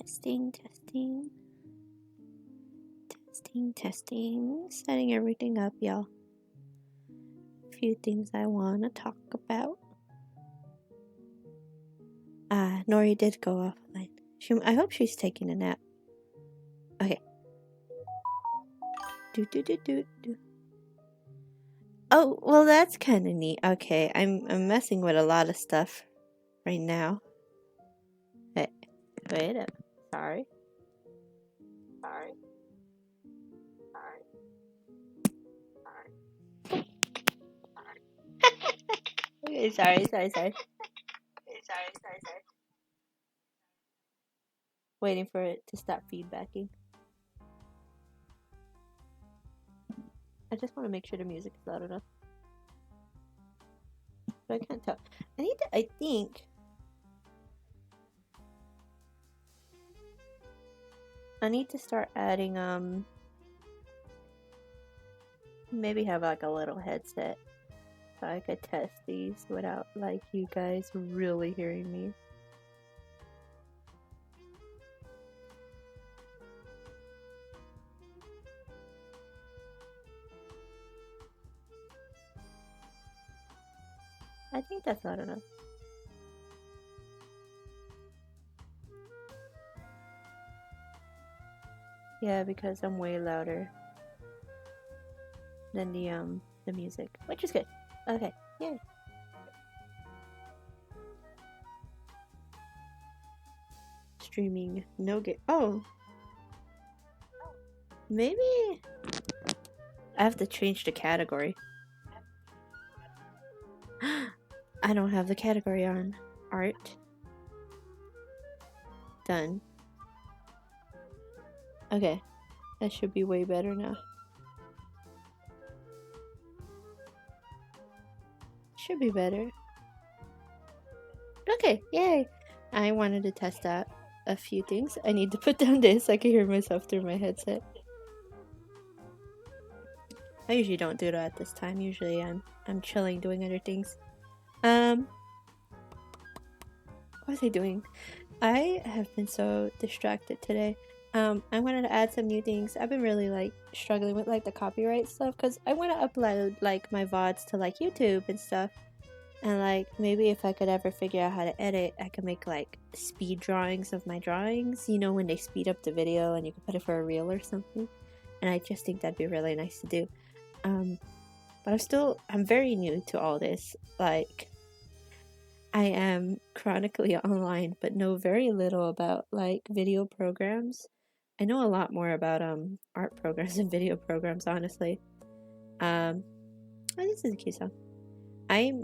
Testing, testing. Testing, testing. Setting everything up, y'all. A few things I want to talk about. Nori did go offline. I hope she's taking a nap. Okay. Do. Oh, well, that's kind of neat. Okay, I'm messing with a lot of stuff right now. Hey, wait up. Sorry. Okay, sorry. Waiting for it to stop feedbacking. I just want to make sure the music is loud enough. But I can't tell. I think I need to start adding, maybe have like a little headset so I could test these without like you guys really hearing me. I think that's loud enough. Yeah, because I'm way louder than the music, which is good. Okay, yay. Streaming, no game. Oh, maybe I have to change the category. I don't have the category on. Art. Done. Okay, that should be way better now. Should be better. Okay, yay! I wanted to test out a few things. I need to put down this so I can hear myself through my headset. I usually don't do that at this time. Usually I'm chilling doing other things. What was I doing? I have been so distracted today. I wanted to add some new things. I've been really like struggling with like the copyright stuff because I want to upload like my VODs to like YouTube and stuff. And like maybe if I could ever figure out how to edit, I could make like speed drawings of my drawings, you know, when they speed up the video and you can put it for a reel or something. And I just think that'd be really nice to do. But I'm very new to all this. Like I am chronically online, but know very little about like video programs. I know a lot more about art programs and video programs, honestly. Oh, this is a cute song. I'm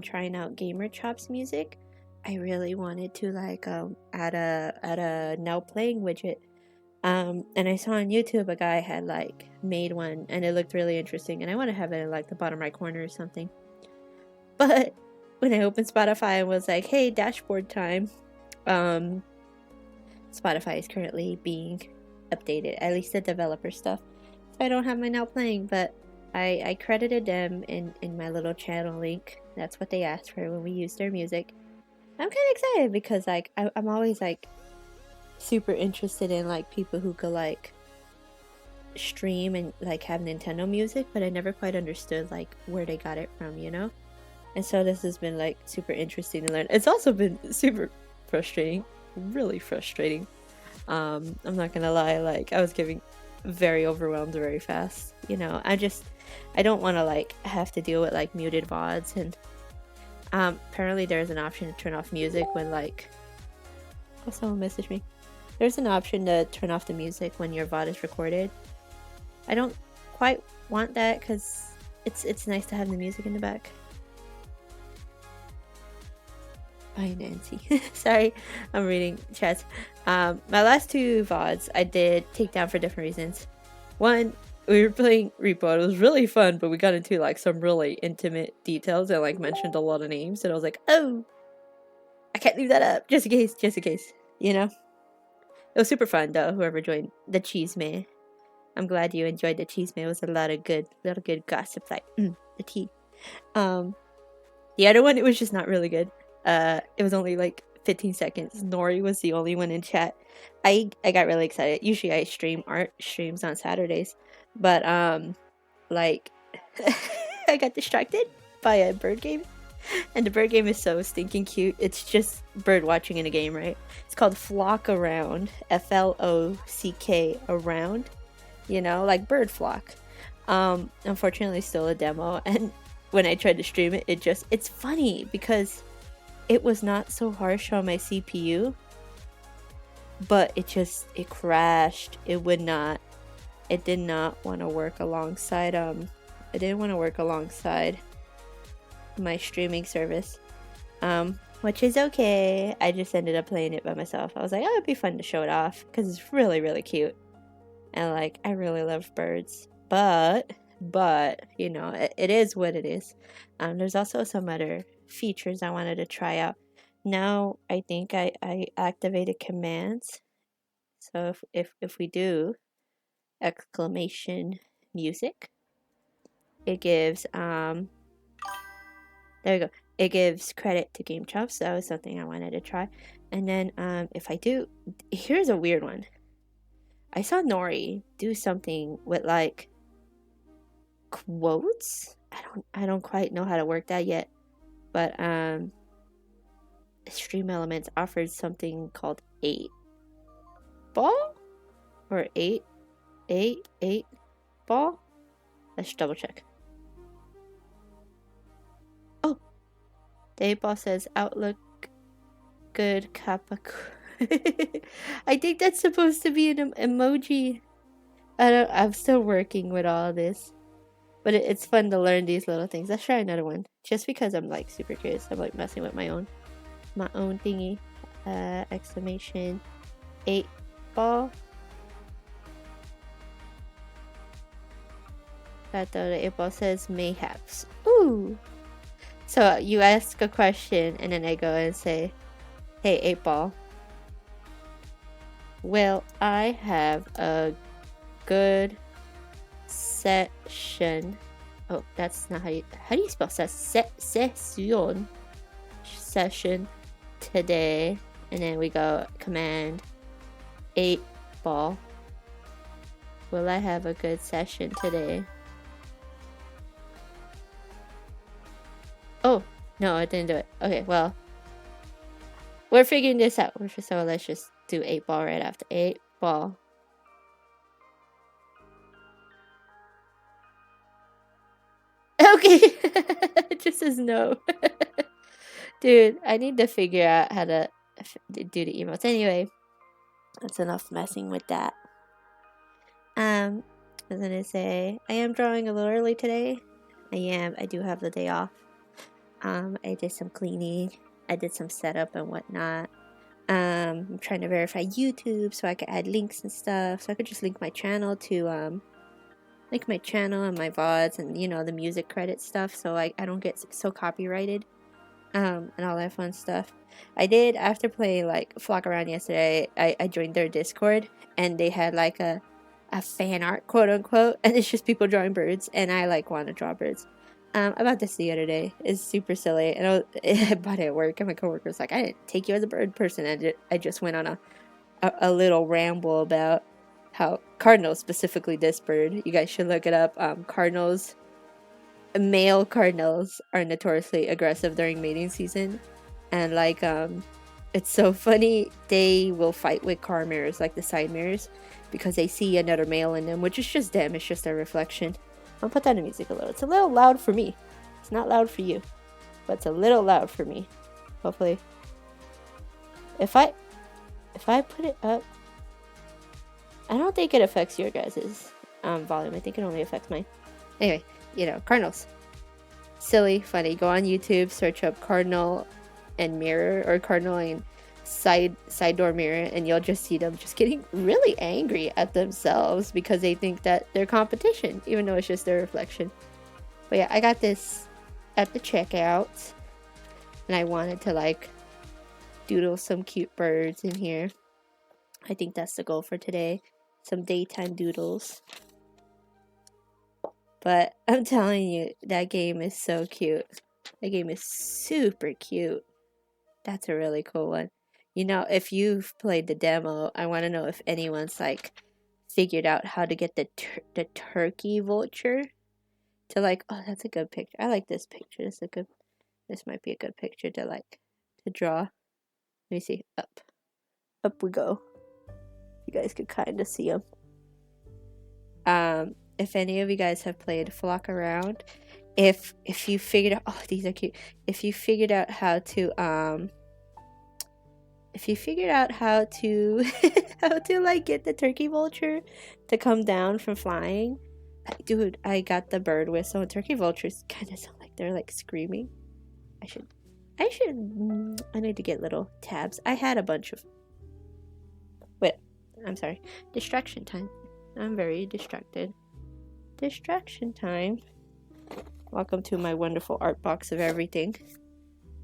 trying out Gamer Chops music. I really wanted to like add a now playing widget. And I saw on YouTube a guy had like made one and it looked really interesting, and I want to have it in like the bottom right corner or something. But when I opened Spotify and was like, hey, dashboard time, Spotify is currently being updated, at least the developer stuff. So I don't have my now playing, but I credited them in my little channel link. That's what they asked for when we used their music. I'm kind of excited because like I'm always like super interested in like people who could like stream and like have Nintendo music, but I never quite understood like where they got it from, you know? And so this has been like super interesting to learn. It's also been super frustrating, really frustrating. I'm not gonna lie, like I was getting very overwhelmed very fast, you know. I don't want to like have to deal with like muted VODs, and apparently there's an option to turn off music when like, oh, someone messaged me. There's an option to turn off the music when your VOD is recorded. I don't quite want that because it's nice to have the music in the back. Bye, Nancy. Sorry, I'm reading chats. My last two VODs I did take down for different reasons. One, we were playing Repo. It was really fun, but we got into like some really intimate details and like mentioned a lot of names, and I was like, oh, I can't leave that up just in case, you know. It was super fun though. Whoever joined the cheese man, I'm glad you enjoyed the cheese man. It was a lot of good gossip, like the tea. The other one, it was just not really good. It was only like 15 seconds. Nori was the only one in chat. I got really excited. Usually I stream art streams on Saturdays, but like I got distracted by a bird game, and the bird game is so stinking cute. It's just bird watching in a game, right? It's called FlockAround, FLOCK around, you know, like bird flock. Unfortunately still a demo, and when I tried to stream it, it's funny because it was not so harsh on my CPU, but it crashed. It did not want to work alongside it didn't want to work alongside my streaming service, which is okay. I just ended up playing it by myself. I was like, oh, it'd be fun to show it off because it's really, really cute, and like I really love birds. But you know, it is what it is. There's also some other features I wanted to try out. Now I think I activated commands. So if we do exclamation music, it gives there we go. It gives credit to Game Chops. So that was something I wanted to try. And then if I do, here's a weird one. I saw Nori do something with like quotes. I don't quite know how to work that yet, but Stream Elements offered something called 8 ball or 8 ball. Let's double check. Oh, the 8 ball says Outlook good kappa. I think that's supposed to be an emoji. I'm still working with all this. But it's fun to learn these little things. Let's try another one. Just because I'm like super curious. I'm like messing with my own thingy. Exclamation 8 ball. That the 8 ball says mayhaps. Ooh. So you ask a question and then I go and say, hey 8 ball. Will I have a good session? Oh, that's not how do you spell session today? And then we go command 8 ball. Will I have a good session today? Oh no, I didn't do it. Okay, well, we're figuring this out. So let's just do 8 ball right after 8 ball. Okay, it just says no. Dude, I need to figure out how to do the emotes. Anyway, that's enough messing with that. I was gonna say, I am drawing a little early today. I do have the day off. I did some cleaning. I did some setup and whatnot. I'm trying to verify YouTube so I could add links and stuff. So I could just link my channel to like my channel and my VODs and you know the music credit stuff, so I don't get so copyrighted and all that fun stuff. I did, after playing like FlockAround yesterday, I joined their Discord and they had like a fan art, quote unquote, and it's just people drawing birds, and I like want to draw birds. I bought this the other day. It's super silly, and I bought it at work, and my coworker was like, I didn't take you as a bird person. I just went on a little ramble about how cardinals, specifically this bird, you guys should look it up. Cardinals, male cardinals are notoriously aggressive during mating season, and like it's so funny, they will fight with car mirrors, like the side mirrors, because they see another male in them, which is just them. It's just their reflection. I'll put that in music a little. It's a little loud for me. It's not loud for you, but it's a little loud for me. Hopefully, if I put it up, I don't think it affects your guys' volume. I think it only affects mine. Anyway, you know, cardinals. Silly, funny. Go on YouTube, search up cardinal and mirror, or cardinal and side door mirror, and you'll just see them just getting really angry at themselves because they think that they're competition, even though it's just their reflection. But yeah, I got this at the checkout, and I wanted to like doodle some cute birds in here. I think that's the goal for today. Some daytime doodles. But I'm telling you, that game is so cute. That game is super cute. That's a really cool one. You know, if you've played the demo, I want to know if anyone's like figured out how to get the turkey vulture to like. Oh, that's a good picture. I like this picture. This might be a good picture to like to draw. Let me see. Up we go. You guys could kind of see them. If any of you guys have played FlockAround, if you figured out, oh, these are cute. If you figured out how to how to like get the turkey vulture to come down from flying, dude, I got the bird whistle, and turkey vultures kind of sound like they're like screaming. I need to get little tabs. I had a bunch of. Wait, I'm sorry. Distraction time. I'm very distracted. Distraction time. Welcome to my wonderful art box of everything,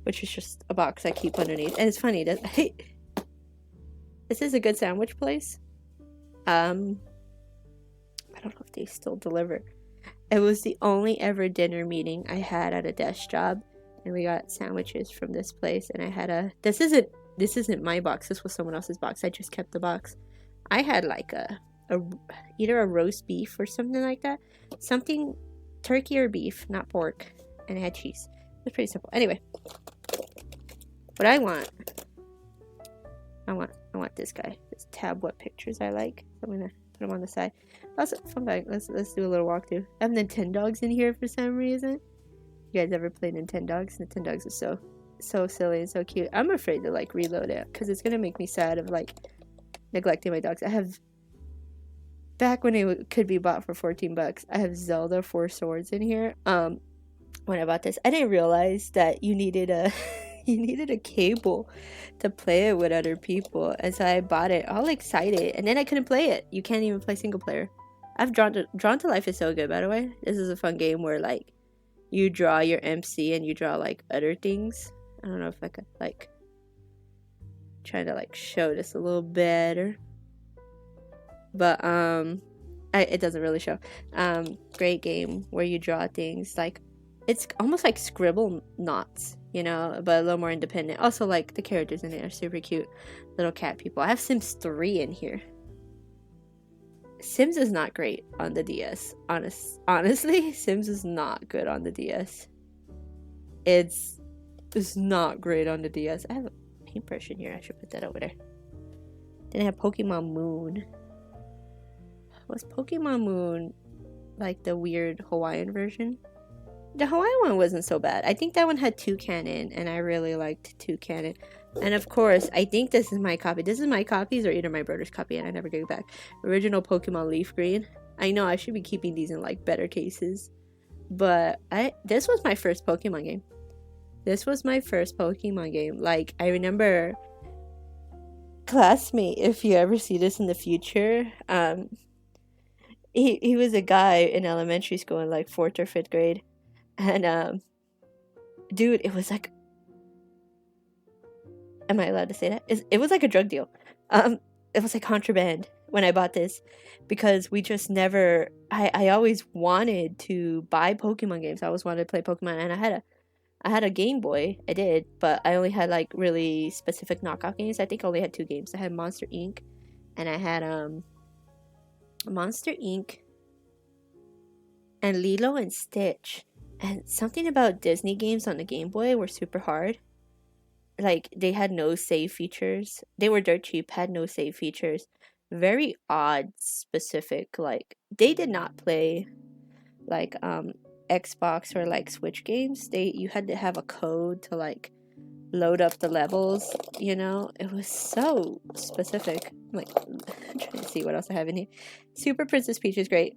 which is just a box I keep underneath. And it's funny that this is a good sandwich place. I don't know if they still deliver. It was the only ever dinner meeting I had at a desk job, and we got sandwiches from this place. And I had this isn't my box. This was someone else's box. I just kept the box. I had like either a roast beef or something like that. Something turkey or beef, not pork, and it had cheese. It was pretty simple. Anyway, what I want this guy. This tab what pictures I like. So I'm gonna put them on the side. Also, fun fact, let's do a little walkthrough. I have Nintendogs in here for some reason. You guys ever played Nintendogs? Nintendogs is so silly and so cute. I'm afraid to like reload it because it's gonna make me sad of like neglecting my dogs. I have, back when it could be bought for $14, I have Zelda 4 Swords in here. When I bought this, I didn't realize that you needed a cable to play it with other people, and so I bought it all excited, and then I couldn't play it. You can't even play single player. I've Drawn to Life is so good, by the way. This is a fun game where like you draw your MC and you draw like other things. I don't know if I could like trying to like show this a little better, but it doesn't really show. Great game where you draw things. Like it's almost like scribble knots, you know, but a little more independent. Also, like the characters in it are super cute, little cat people. I have Sims 3 in here. Sims is not great on the DS. Honestly, Sims is not good on the DS. It's not great on the DS. I have a paintbrush in here. I should put that over there. Then I have Pokemon Moon. Was Pokemon Moon like the weird Hawaiian version? The Hawaiian one wasn't so bad. I think that one had Toucanon, and I really liked Toucanon. And of course, I think this is my copy. This is my copies or either my brother's copy, and I never gave it back. Original Pokemon Leaf Green. I know I should be keeping these in like better cases, but this was my first Pokemon game. This was my first Pokemon game. Like, I remember classmate, if you ever see this in the future, he was a guy in elementary school in like 4th or 5th grade. And dude, it was like, am I allowed to say that? It was like a drug deal. It was like contraband when I bought this, because we just never, I always wanted to buy Pokemon games. I always wanted to play Pokemon, and I had a Game Boy. I did, but I only had like really specific knockoff games. I think I only had 2 games. I had Monster Inc. and I had Monster Inc. and Lilo and Stitch. And something about Disney games on the Game Boy were super hard. Like, they had no save features. They were dirt cheap, had no save features. Very odd, specific. Like, they did not play like Xbox or like Switch games. You had to have a code to like load up the levels, you know. It was so specific. I'm like, I'm trying to see what else I have in here. Super Princess Peach is great.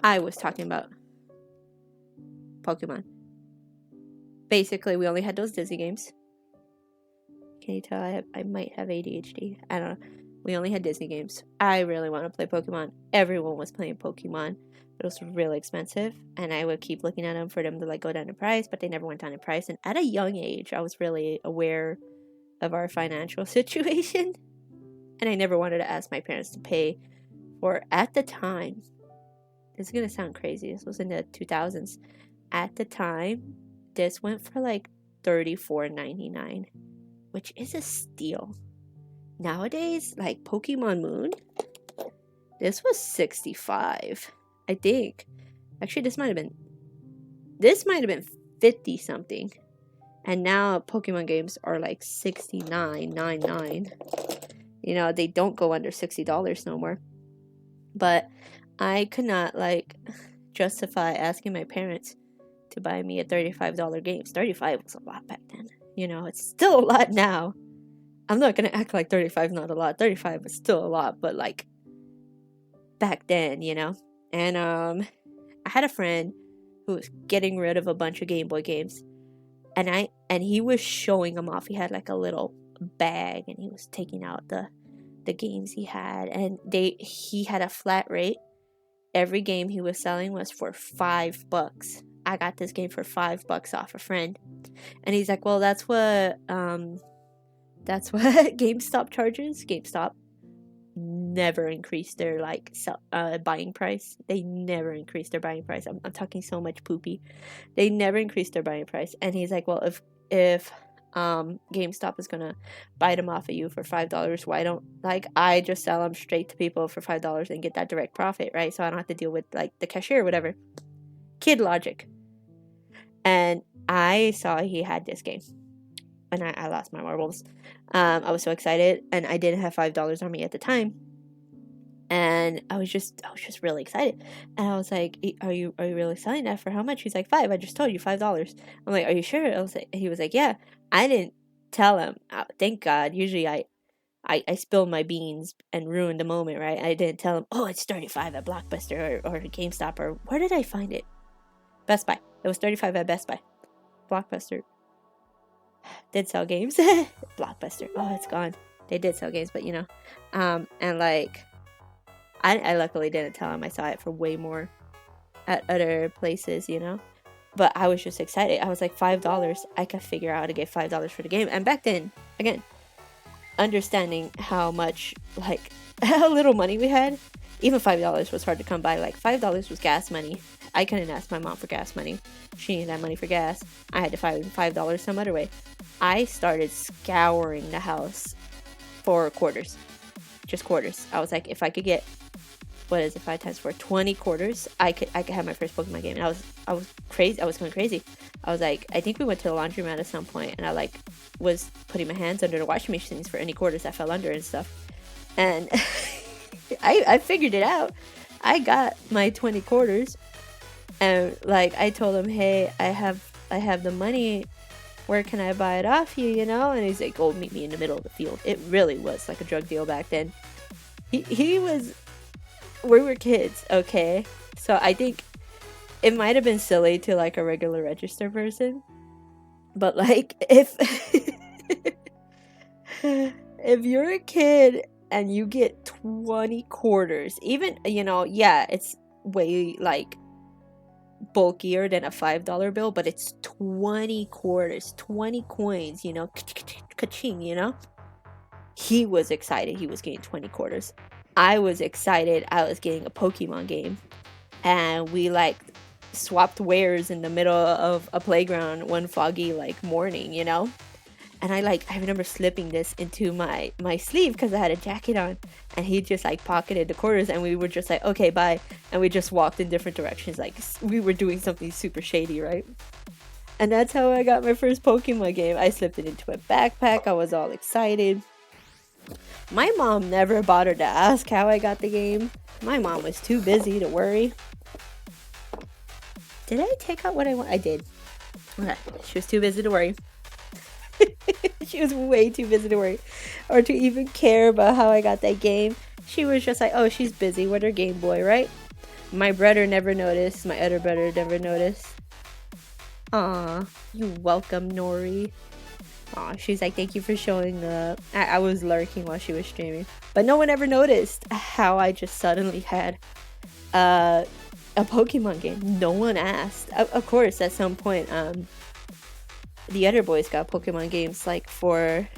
I was talking about Pokemon. Basically, we only had those Disney games. Can you tell I might have ADHD? I don't know. We only had Disney games. I really want to play Pokemon. Everyone was playing Pokemon. It was really expensive, and I would keep looking at them for them to like go down in price, but they never went down in price. And at a young age, I was really aware of our financial situation, and I never wanted to ask my parents to pay for, at the time, this is gonna sound crazy, this was in the 2000s. At the time, this went for like $34.99, which is a steal. Nowadays, like Pokemon Moon, this was $65, I think. Actually, this might have been 50 something. And now Pokemon games are like $69.99. You know, they don't go under $60 no more. But I could not like justify asking my parents to buy me a $35 game. $35 was a lot back then. You know, it's still a lot now. I'm not gonna act like 35 is not a lot. 35 is still a lot, but like back then, you know. And I had a friend who was getting rid of a bunch of Game Boy games, and he was showing them off. He had like a little bag, and he was taking out the games he had, and he had a flat rate. Every game he was selling was for $5. I got this game for $5 off a friend, and he's like, "Well, that's what GameStop charges." GameStop never increased their like buying price. They never increased their buying price. I'm talking so much poopy. They never increased their buying price. And he's like, well, if GameStop is gonna buy them off of you for $5, why don't like I just sell them straight to people for $5 and get that direct profit, right? So I don't have to deal with like the cashier or whatever. Kid logic. And I saw he had this game, and I lost my marbles. I was so excited, and I didn't have $5 on me at the time, and I was just really excited. And I was like, "Are you really selling that for how much?" He's like, $5. I just told you $5. I'm like, "Are you sure?" He was like, "Yeah." I didn't tell him. Thank God. Usually I spilled my beans and ruined the moment, right? I didn't tell him, "Oh, it's 35 at Blockbuster or GameStop," or where did I find it? Best Buy. It was 35 at Best Buy. Blockbuster did sell games. Blockbuster, oh, it's gone. They did sell games, but you know, and like I luckily didn't tell him I saw it for way more at other places, you know. But I was just excited. I was like, $5, I could figure out how to get $5 for the game. And back then, again, understanding how much like how little money we had, even $5 was hard to come by. Like $5 was gas money. I couldn't ask my mom for gas money. She needed that money for gas. I had to find $5 some other way. I started scouring the house for quarters. Just quarters. I was like, if I could get, what is it, 5 times 4, 20 quarters, I could have my first Pokemon game. And I was crazy. I was going crazy. I was like, I think we went to the laundromat at some point, and I like was putting my hands under the washing machines for any quarters that fell under and stuff. And I figured it out. I got my 20 quarters, and like I told him, hey, I have the money. Where can I buy it off you, you know? And he's like, oh, meet me in the middle of the field. It really was like a drug deal back then. He was, we were kids, okay? So I think it might have been silly to like a regular register person. But like, if you're a kid and you get 20 quarters, even, you know, yeah, it's way like bulkier than a $5 bill, but it's 20 quarters, 20 coins, you know, ka-ching, you know. He was excited he was getting 20 quarters. I was excited I was getting a Pokemon game, and we like swapped wares in the middle of a playground one foggy like morning, you know. And I remember slipping this into my sleeve because I had a jacket on, and he just like pocketed the quarters, and we were just like, okay, bye. And we just walked in different directions, like we were doing something super shady, right? And that's how I got my first Pokemon game. I slipped it into a backpack. I was all excited. My mom never bothered to ask how I got the game. My mom was too busy to worry. Did I take out what I want? I did. Okay. She was too busy to worry. She was way too busy to worry or to even care about how I got that game. She was just like, oh, she's busy with her Game Boy, right? My brother never noticed. My other brother never noticed. Aw, you welcome, Nori. Aw, she's like, thank you for showing up. I was lurking while she was streaming, but no one ever noticed how I just suddenly had a Pokemon game. No one asked. Of course, at some point, the other boys got Pokemon games like for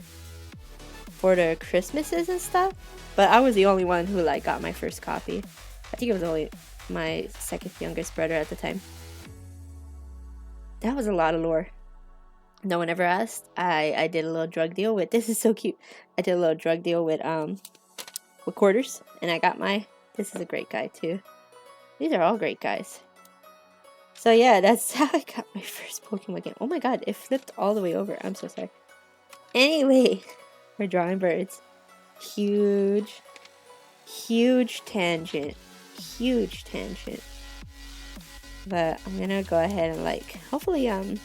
their Christmases and stuff, but I was the only one who like got my first copy. I think it was only my second youngest brother at the time. That was a lot of lore. No one ever asked. I did a little drug deal with, this is so cute. I did a little drug deal with quarters, and I got my, this is a great guy too. These are all great guys. So yeah, that's how I got my first Pokemon game. Oh my god, it flipped all the way over. I'm so sorry. Anyway, we're drawing birds. Huge tangent. Huge tangent. But I'm gonna go ahead and like, hopefully I'm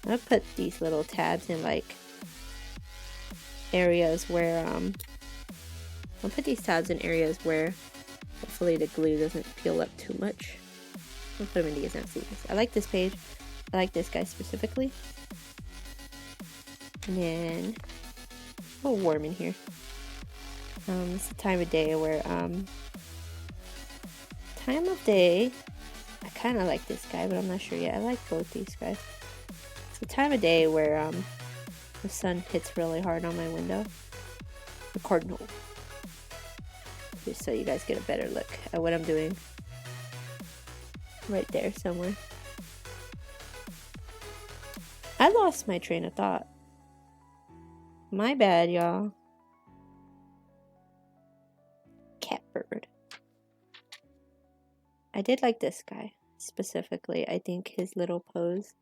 gonna put these little tabs in like areas where I'll put these tabs in areas where hopefully the glue doesn't peel up too much. I'll put them in these empty. I like this page. I like this guy specifically. And then a little warm in here. It's the time of day where I kind of like this guy, but I'm not sure yet. I like both these guys. It's the time of day where the sun hits really hard on my window. The cardinal. Just so you guys get a better look at what I'm doing. Right there somewhere. I lost my train of thought. My bad, y'all. Catbird. I did like this guy specifically. I think his little pose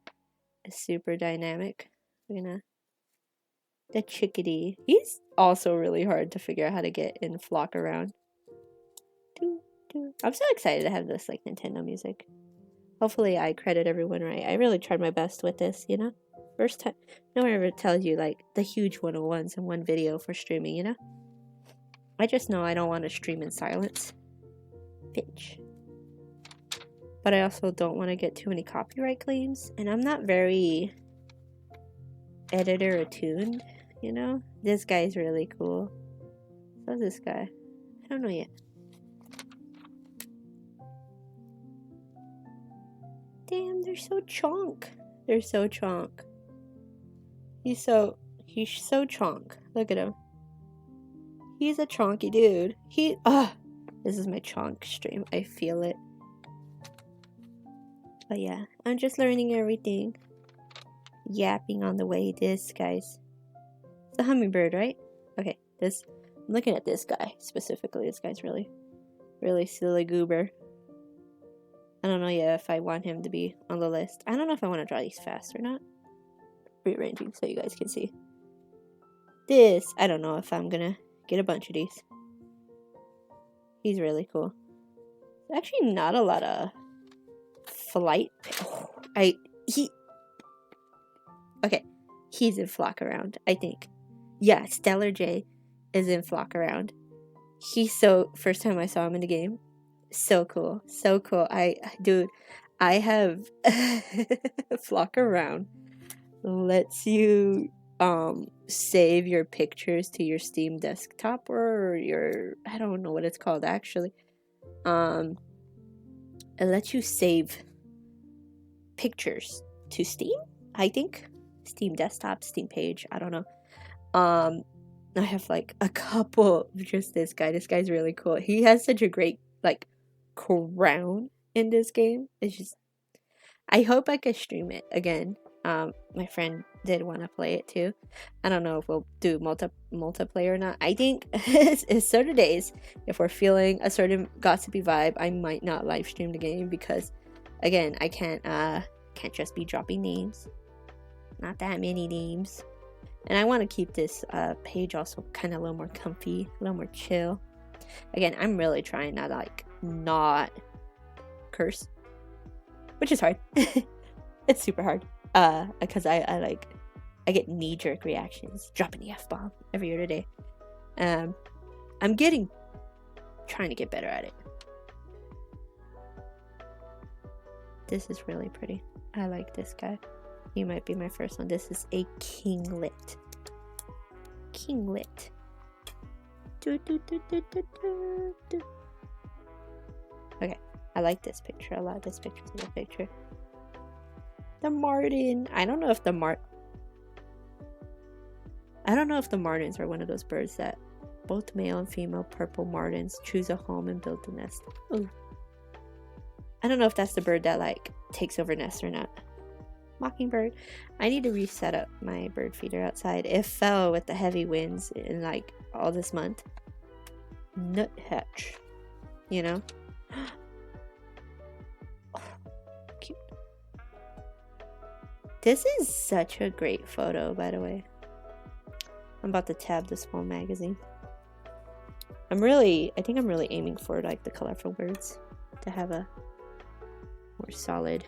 is super dynamic. The chickadee. He's also really hard to figure out how to get in FlockAround. I'm so excited to have this like Nintendo music. Hopefully I credit everyone right. I really tried my best with this, you know? First time. No one ever tells you like the huge 101s in one video for streaming, you know? I just know I don't want to stream in silence. Bitch. But I also don't want to get too many copyright claims. And I'm not very editor attuned, you know? This guy's really cool. So is this guy. I don't know yet. Damn, they're so chonk. They're so chonk. He's so chonk. Look at him. He's a chonky dude. This is my chonk stream. I feel it. But yeah, I'm just learning everything. Yapping on the way. This guy's. It's a hummingbird, right? Okay, I'm looking at this guy specifically. This guy's really silly goober. I don't know yet if I want him to be on the list. I don't know if I want to draw these fast or not. Rearranging so you guys can see. This, I don't know if I'm gonna get a bunch of these. He's really cool. There's actually not a lot of flight. Okay, he's in FlockAround, I think. Yeah, Stellar J is in FlockAround. First time I saw him in the game. So cool. So cool. I have FlockAround lets you save your pictures to your Steam desktop or your, I don't know what it's called actually. It lets you save pictures to Steam, I think. Steam desktop, Steam page, I don't know. I have like a couple of just this guy. This guy's really cool. He has such a great like crown in this game. It's just, I hope I could stream it again. My friend did want to play it too. I don't know if we'll do multiplayer or not. I think it's certain days, if we're feeling a certain gossipy vibe, I might not live stream the game because, again, I can't just be dropping names. Not that many names. And I want to keep this page also kind of a little more comfy, a little more chill. Again, I'm really trying not curse, which is hard. It's super hard. Because I get knee-jerk reactions, dropping the F-bomb every other day. I'm trying to get better at it. This is really pretty. I like this guy. He might be my first one. This is a kinglet. Kinglet. Okay, I like this picture a lot. This picture's in the picture. The martin. I don't know if the martins are one of those birds that both male and female purple martins choose a home and build a nest. Ooh. I don't know if that's the bird that like takes over nests or not. Mockingbird. I need to reset up my bird feeder outside. It fell with the heavy winds in like all this month. Nuthatch, you know? Oh, cute. This is such a great photo, by the way. I'm about to tab this whole magazine. I think I'm really aiming for like the colorful birds to have a more solid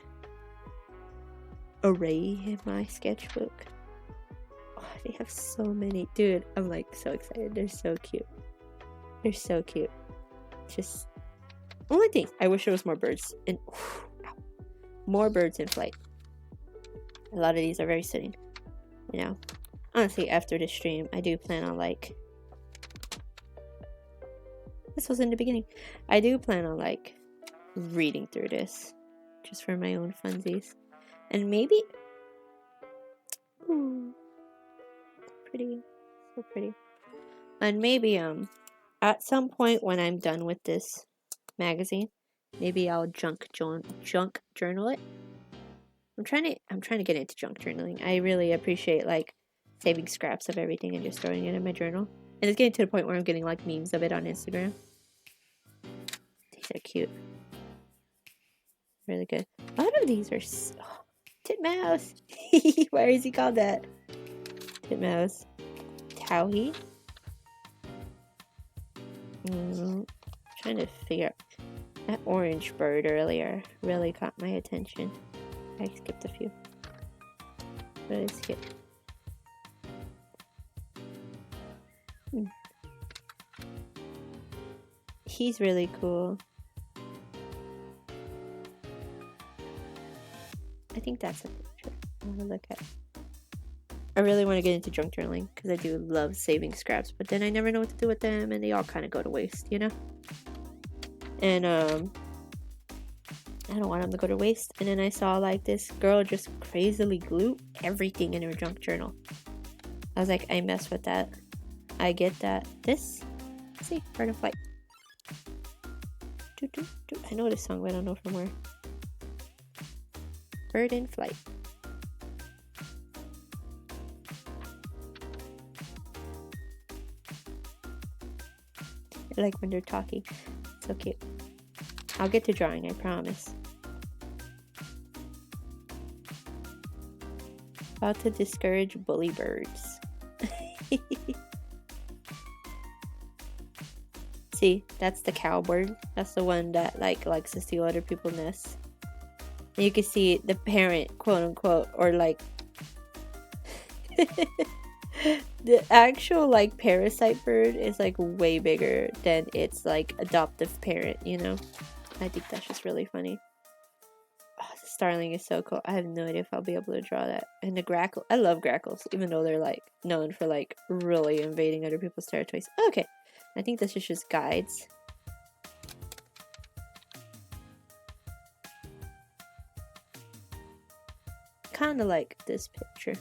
array in my sketchbook. Oh, they have so many. Dude, I'm like so excited. They're so cute. They're so cute. Just only thing, I wish there was more birds and more birds in flight. A lot of these are very sitting, you know. Honestly, after this stream, I do plan on like, this was in the beginning, I do plan on like reading through this just for my own funsies. And maybe, ooh, pretty, so pretty. And maybe at some point when I'm done with this magazine, maybe I'll junk journal it. I'm trying to get into junk journaling. I really appreciate like saving scraps of everything and just throwing it in my journal. And it's getting to the point where I'm getting like memes of it on Instagram. These are cute. Really good. A lot of these are Titmouse. Why is he called that? Titmouse. Towhee. Trying to figure out that orange bird earlier really caught my attention. I skipped a few. What did I skip? He's really cool. I think that's a picture I want to look at. I really want to get into junk journaling because I do love saving scraps, but then I never know what to do with them and they all kind of go to waste, you know? And I don't want them to go to waste. And then I saw like this girl just crazily glue everything in her junk journal. I was like, I mess with that. I get that. This, let's see, bird in flight. I know this song, but I don't know from where. Bird in flight. I like when they're talking. So cute. I'll get to drawing, I promise. How to discourage bully birds. See, that's the cowbird. That's the one that like likes to steal other people's nests. And you can see the parent, quote unquote, or like the actual like parasite bird is like way bigger than its like adoptive parent, you know? I think that's just really funny. Oh, the starling is so cool. I have no idea if I'll be able to draw that. And the grackle, I love grackles, even though they're like known for like really invading other people's territories. Okay, I think this is just guides. Kind of like this picture.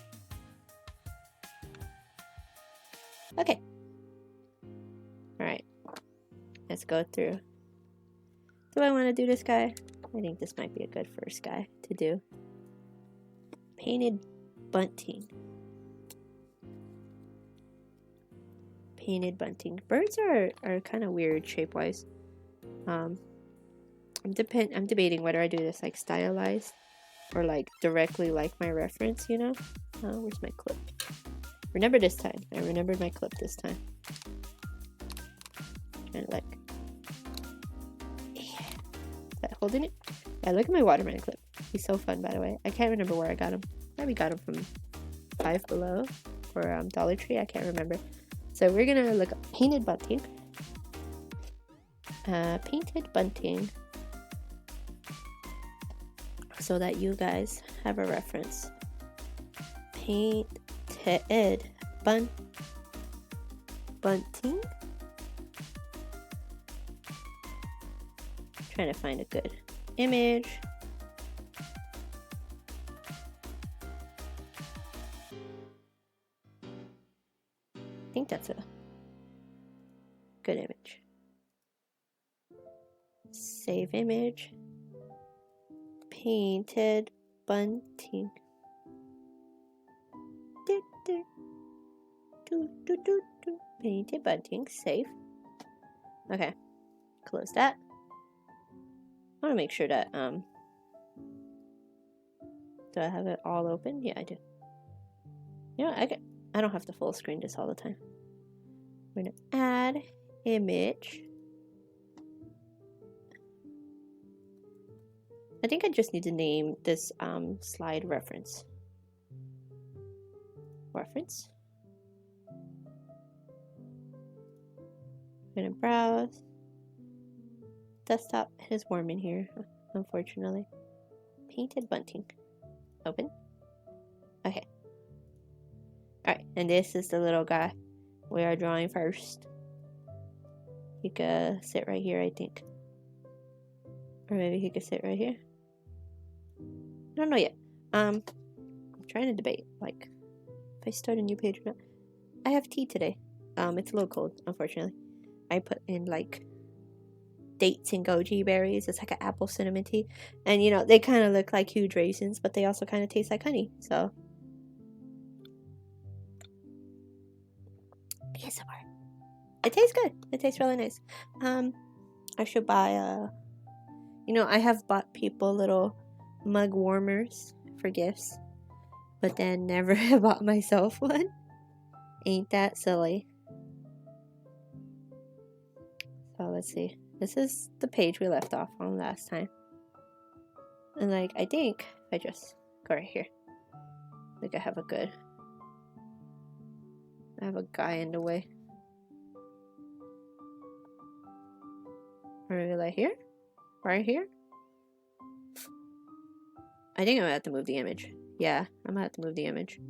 Okay. Alright. Let's go through. Do I want to do this guy? I think this might be a good first guy to do. Painted bunting. Painted bunting. Birds are kind of weird shape-wise. I'm debating whether I do this like stylized or like directly like my reference, you know? Where's my clip? Remember this time. I remembered my clip this time. Trying to like, yeah. Is that holding it? Yeah, look at my watermelon clip. He's so fun, by the way. I can't remember where I got him. Probably got him from Five Below or Dollar Tree. I can't remember. So we're gonna look up painted bunting. Painted bunting. So that you guys have a reference. Painted bunting. Trying to find a good image. I think that's a good image. Save image. Painted bunting. Painted bunting, safe. Okay, close that. I want to make sure that, do I have it all open? Yeah, I do. You know, I don't have to full screen this all the time. We're gonna add image. I think I just need to name this slide reference. Reference. I'm gonna browse. Desktop. It is warm in here, unfortunately. Painted bunting. Open. Okay. Alright, and this is the little guy we are drawing first. He could sit right here, I think. Or maybe he could sit right here. I don't know yet. I'm trying to debate, like, if I start a new page or not. I have tea today. It's a little cold, unfortunately. I put in, like, dates and goji berries. It's like an apple cinnamon tea. And, you know, they kind of look like huge raisins, but they also kind of taste like honey. So, ASMR. It tastes good. It tastes really nice. I should buy you know, I have bought people little mug warmers for gifts, but then never bought myself one. Ain't that silly? So let's see. This is the page we left off on last time. And like, I think if I just go right here, like I have a guy in the way. Or maybe like here? Right here? I think I'm gonna have to move the image. Yeah, I'm gonna have to move the image.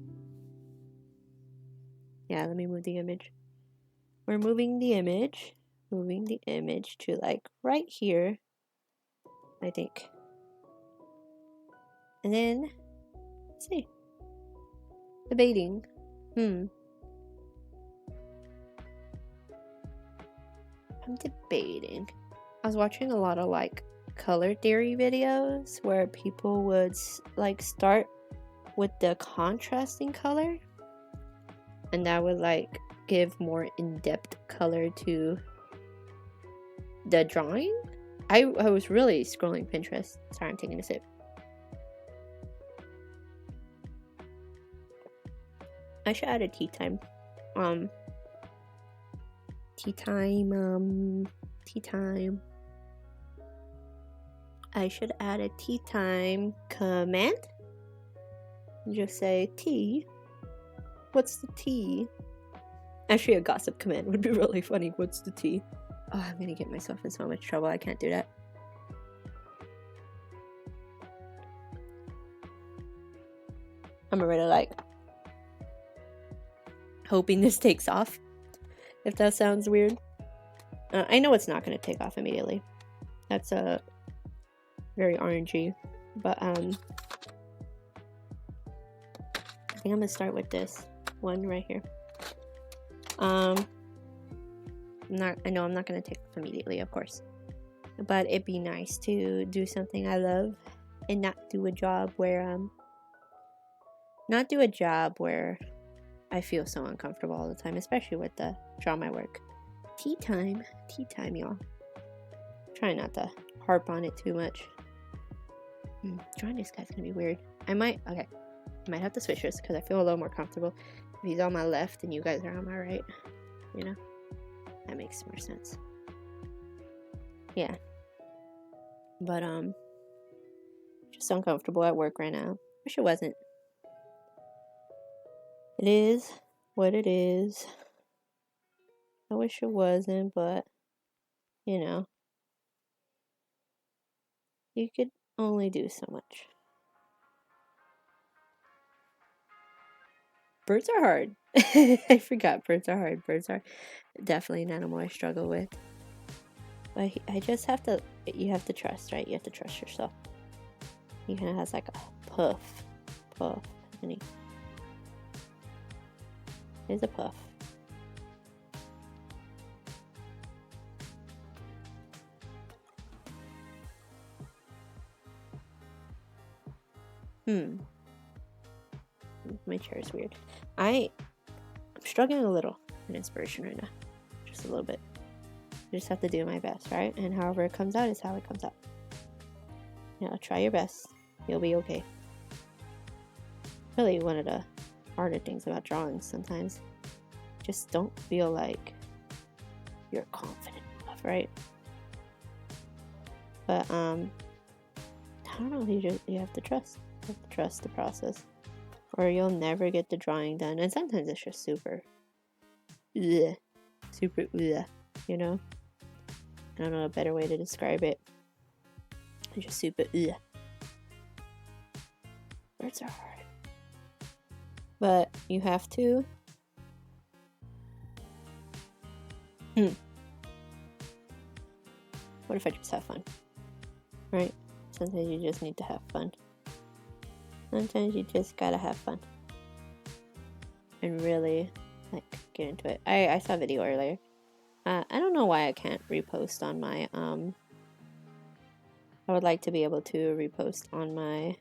Yeah, let me move the image. We're moving the image. Moving the image to like right here, I think. And then, let's see. Debating. I'm debating. I was watching a lot of like color theory videos where people would like start with the contrasting color, and that would like give more in-depth color to the drawing. I was really scrolling Pinterest. Sorry, I'm taking a sip. I should add a tea time. Tea time. I should add a tea time command. Just say tea. What's the tea? Actually, a gossip command would be really funny. What's the tea? Oh, I'm gonna get myself in so much trouble. I can't do that. I'm already like hoping this takes off. If that sounds weird. I know it's not gonna take off immediately. That's a very RNG. But I think I'm gonna start with this one right here. I know I'm not gonna take off immediately, of course, but it'd be nice to do something I love and not do a job where I feel so uncomfortable all the time, especially with the draw my work. Tea time, y'all. Try not to harp on it too much. Drawing this guy's gonna be weird. I might have to switch this because I feel a little more comfortable if he's on my left and you guys are on my right. You know, that makes more sense. Yeah, but just uncomfortable at work right now. Wish it wasn't. It is what it is. I wish it wasn't, but you know, you could only do so much. Birds are hard. I forgot birds are hard. Birds are definitely an animal I struggle with. But I just have to, you have to trust, right? You have to trust yourself. He kind of has like a puff, and here's a puff. My chair is weird. I'm struggling a little with inspiration right now. Just a little bit. I just have to do my best, right? And however it comes out is how it comes out. You know, try your best. You'll be okay. Really, one of the harder things about drawing sometimes, just don't feel like you're confident enough, right? But I don't know. You have to trust. You have to trust the process, or you'll never get the drawing done. And sometimes it's just super, ugh, super, ugh, you know. I don't know a better way to describe it. It's just super, ugh. Words are hard, but you have to. What if I just have fun? Right? Sometimes you just need to have fun. Sometimes you just gotta have fun. And really, like, get into it. I saw a video earlier. I don't know why I can't repost on my, I would like to be able to repost on my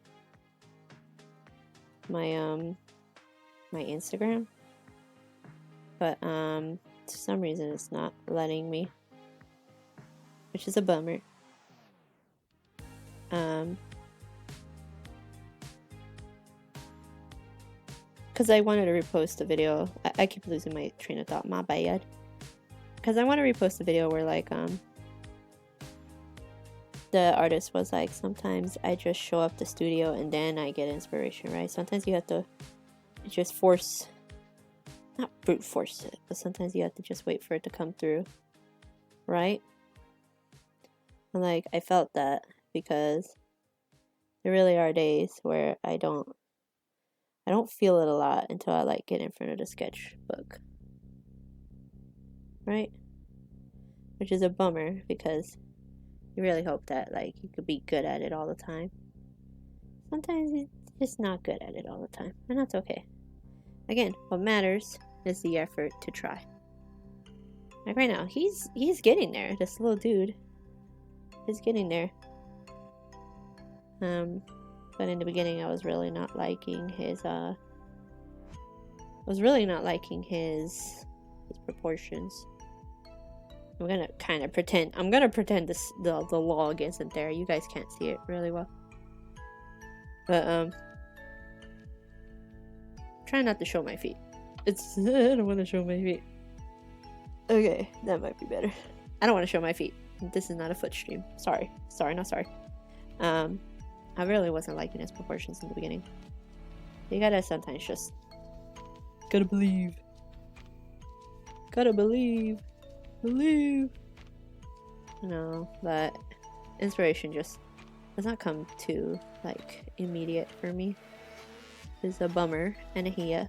Instagram. But, for some reason it's not letting me. Which is a bummer. Because I wanted to repost a video. I keep losing my train of thought. My bad. Because I want to repost a video where, like, the artist was like, sometimes I just show up the studio and then I get inspiration, right? Sometimes you have to just force, not brute force it, but sometimes you have to just wait for it to come through, right? And, like, I felt that because there really are days where I don't feel it a lot until I, like, get in front of the sketchbook, right? Which is a bummer because you really hope that, like, you could be good at it all the time. Sometimes you're just not good at it all the time, and that's okay. Again, what matters is the effort to try. Like right now, he's getting there. This little dude is getting there. But in the beginning, I was really not liking his proportions. I'm gonna kind of pretend. I'm gonna pretend the log isn't there. You guys can't see it really well. But try not to show my feet. I don't want to show my feet. Okay, that might be better. I don't want to show my feet. This is not a foot stream. Sorry, not sorry. I really wasn't liking his proportions in the beginning. You gotta sometimes just gotta believe. No, but inspiration just does not come too, like, immediate for me. It's a bummer and a here.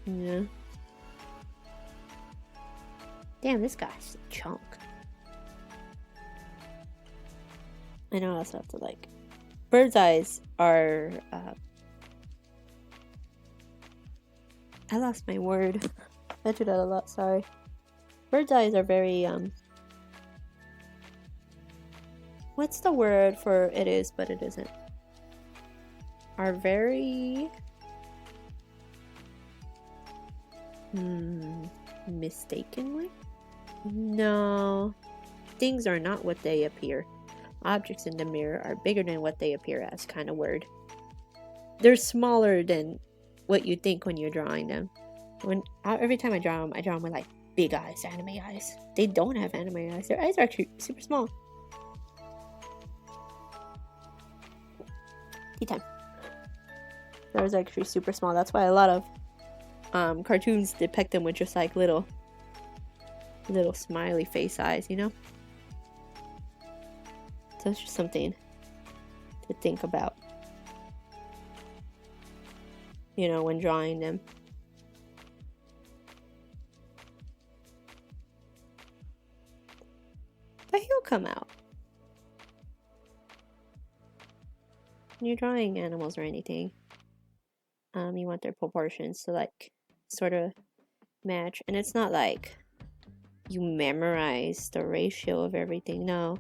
Yeah. Damn, this guy's a chunk. I know I also have to, like, bird's eyes are, I lost my word. I do that a lot, sorry. Bird's eyes are very, what's the word for it is, but it isn't? Are very, mistakenly? No. Things are not what they appear. Objects in the mirror are bigger than what they appear as, kind of word. They're smaller than what you think when you're drawing them. Every time I draw them with, like, big eyes, anime eyes. They don't have anime eyes. Their eyes are actually super small. Tea time. They're actually super small. That's why a lot of cartoons depict them with just, like, little smiley face eyes, you know? So it's just something to think about, you know, when drawing them. But he'll come out. When you're drawing animals or anything, you want their proportions to, like, sort of match. And it's not like you memorize the ratio of everything. No.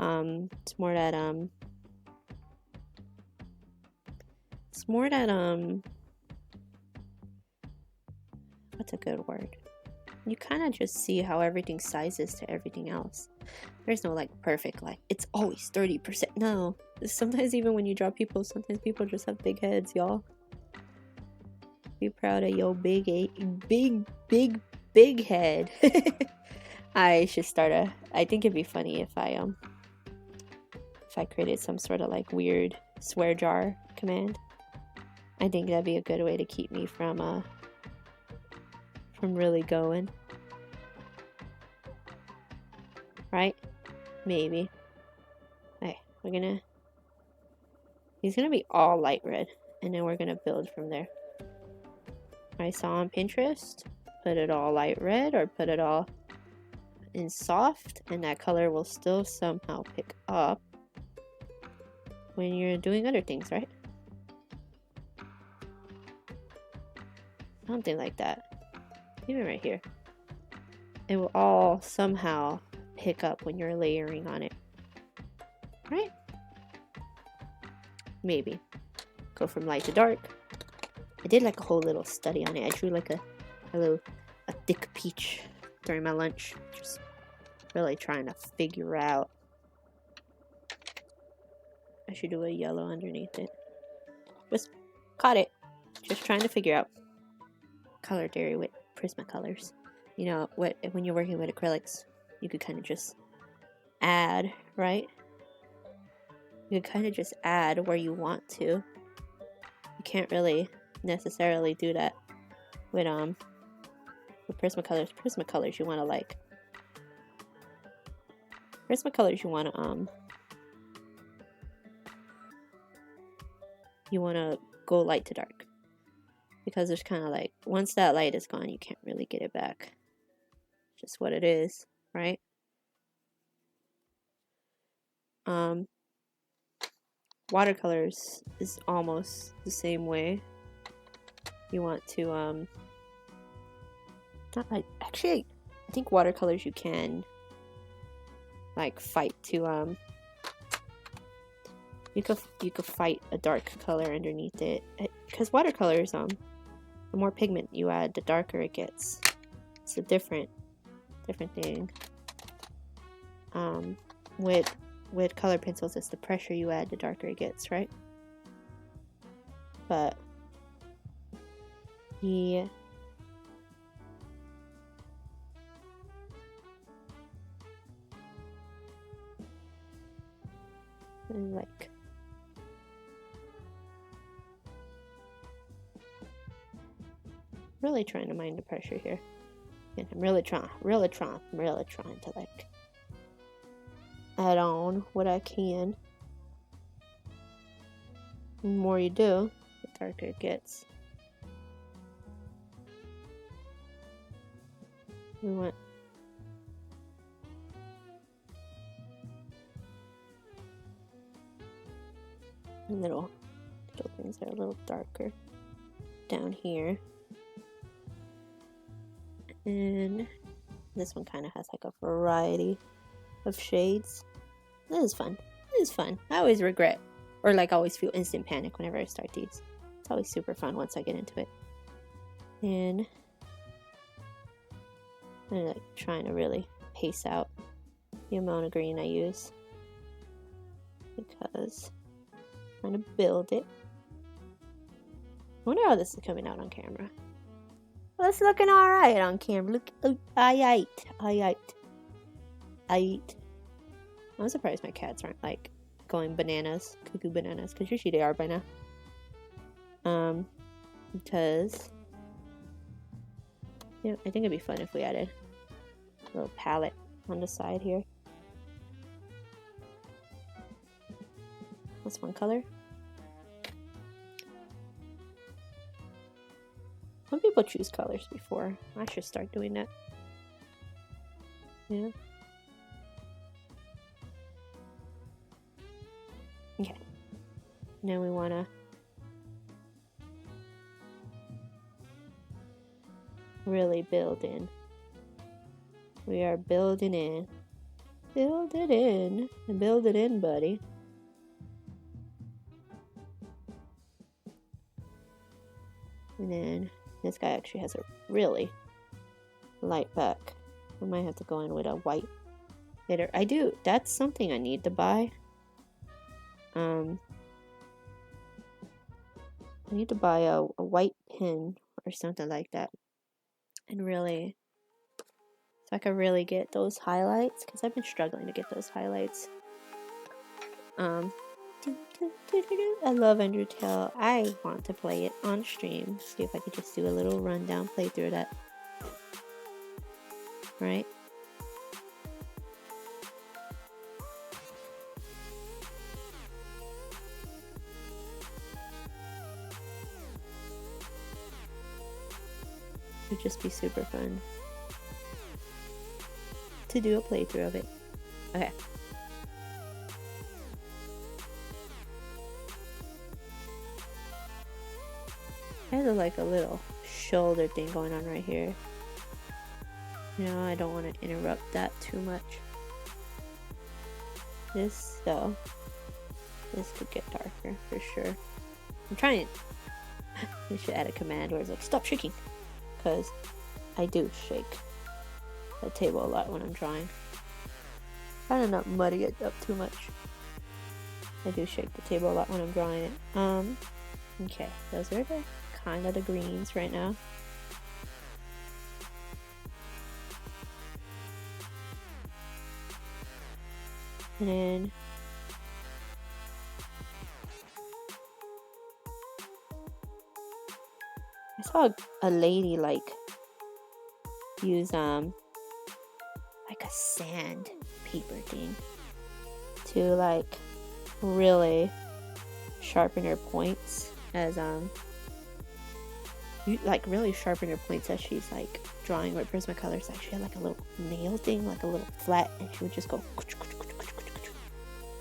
It's more that It's more that, what's a good word? You kind of just see how everything sizes to everything else. There's no like perfect, like it's always 30%. No, sometimes even when you draw people, sometimes people just have big heads, y'all. Be proud of your big head. I should start I think it'd be funny if I created some sort of like weird swear jar command. I think that'd be a good way to keep me from really going. Right? Maybe. Okay, he's gonna be all light red, and then we're gonna build from there. I saw on Pinterest, put it all light red or put it all in soft, and that color will still somehow pick up when you're doing other things, right? Something like that. Even right here. It will all somehow pick up when you're layering on it. Right? Maybe. Go from light to dark. I did like a whole little study on it. I drew like a thick peach during my lunch. Just really trying to figure out. I should do a yellow underneath it. Just caught it. Just trying to figure out color theory with Prismacolors. You know, when you're working with acrylics, you could kind of just add, right? You could kind of just add where you want to. You can't really necessarily do that with Prismacolors. Prismacolors you want to like. Prismacolors you want to go light to dark. Because there's kind of like, once that light is gone, you can't really get it back. Just what it is, right? Watercolors is almost the same way. You want to, not like, actually, I think watercolors you can, like, fight to, you could fight a dark color underneath it. Because watercolors, the more pigment you add, the darker it gets. It's a different thing. With color pencils, it's the pressure you add, the darker it gets, right? But yeah. And like really trying to mind the pressure here. And I'm really trying to like add on what I can. The more you do, the darker it gets. We want little things that are a little darker down here. And this one kind of has like a variety of shades. This is fun. This is fun. I always regret, or like always feel instant panic whenever I start these. It's always super fun once I get into it. And I'm like trying to really pace out the amount of green I use, because I'm trying to build it. I wonder how this is coming out on camera. Well, it's looking alright on camera. Look, I ate. I'm surprised my cats aren't like going bananas, cuckoo bananas, because usually they are by now. Because yeah, I think it'd be fun if we added a little palette on the side here. That's one color. Some people choose colors before. I should start doing that. Yeah. Okay. Now we want to really build in. We are building in. Build it in. Build it in, buddy. And then this guy actually has a really light back. I might have to go in with a white hitter. I do. That's something I need to buy. I need to buy a white pen or something like that. And really, so I can really get those highlights, because I've been struggling to get those highlights. I love Undertale. I want to play it on stream. See if I could just do a little rundown playthrough of that. Right? It would just be super fun to do a playthrough of it. Okay. I have like a little shoulder thing going on right here. You know, I don't want to interrupt that too much. This though, this could get darker for sure. I'm trying. We should add a command where it's like, stop shaking. Because I do shake the table a lot when I'm drawing. Trying to not muddy it up too much. I do shake the table a lot when I'm drawing it. Okay, those are the kind of the greens right now. And then I saw a lady like use like a sand paper thing to like really sharpen her points as like really sharpen her points as she's like drawing with Prismacolors. Like she had like a little nail thing, like a little flat, and she would just go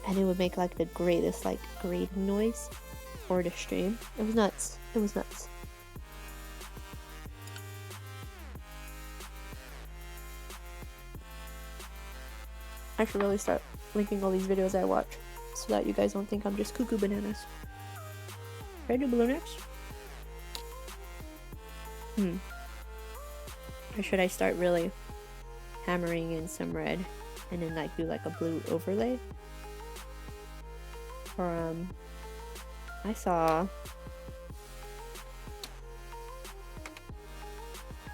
and it would make like the greatest like grating noise for the stream. It was nuts. It was nuts. I should really start linking all these videos I watch so that you guys don't think I'm just cuckoo bananas. Should I do blue next? Or should I start really hammering in some red and then like do like a blue overlay? Or I saw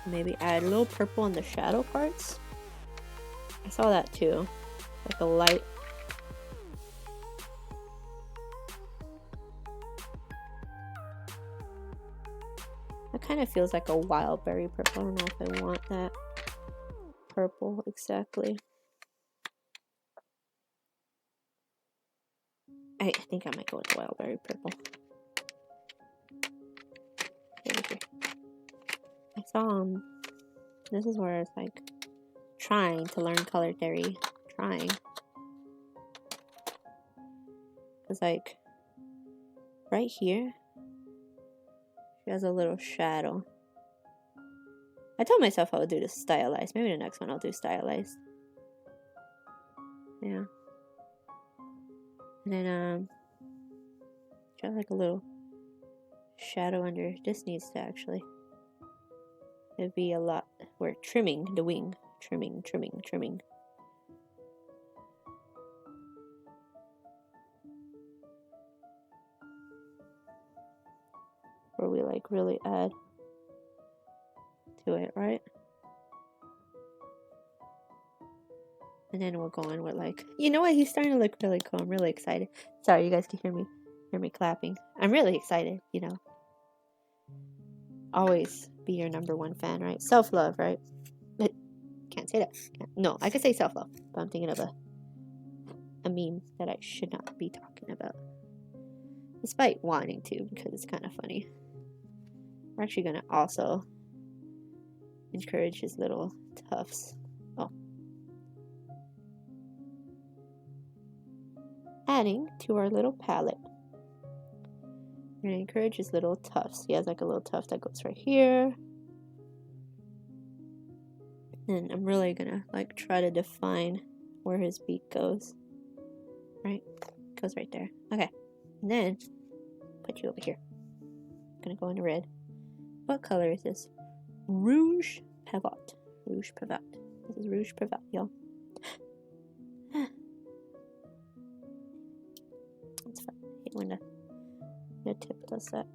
maybe add a little purple in the shadow parts. I saw that too. Like a light. That kind of feels like a wild berry purple. I don't know if I want that purple exactly. I think I might go with the wild berry purple. I saw this is where it's like trying to learn color theory. Trying. It's like right here she has a little shadow. I told myself I would do this stylized. Maybe the next one I'll do stylized. Yeah. And then she has like a little shadow under. This needs to actually, it'd be a lot. We're trimming the wing. Trimming. Where we like really add to it, right? And then we'll go in with like, you know what? He's starting to look really cool. I'm really excited. Sorry, you guys can hear me clapping. I'm really excited, you know. Always be your #1 fan, right? Self-love, right? Can't say that. No, I could say self-love, but I'm thinking of a meme that I should not be talking about. Despite wanting to, because it's kind of funny. We're actually going to also encourage his little tufts. Oh. Adding to our little palette. We're going to encourage his little tufts. He has like a little tuft that goes right here. And I'm really going to like try to define where his beak goes. Right? Goes right there. Okay. And then put you over here. I'm going to go into red. What color is this? Rouge Pivot. Rouge Pivot. This is Rouge Pivot, y'all. It's fun. I hate when the tip does that.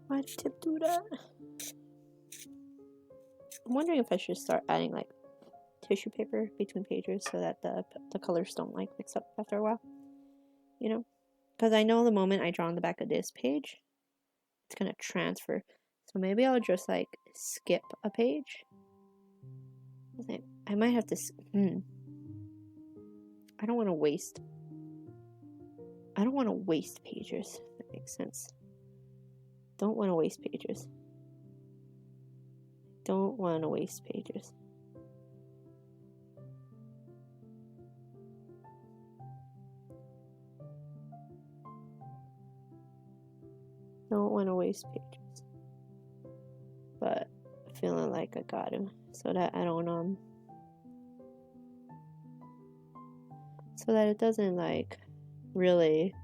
Why did tip do that? I'm wondering if I should start adding like tissue paper between pages so that the colors don't like mix up after a while. You know? Because I know the moment I draw on the back of this page, it's gonna transfer. So maybe I'll just like skip a page. I might have to. I don't want to waste. I don't want to waste pages. If that makes sense. Don't want to waste pages. Don't want to waste pages. Don't want to waste pages. But feeling like I got to, so that I don't so that it doesn't like really.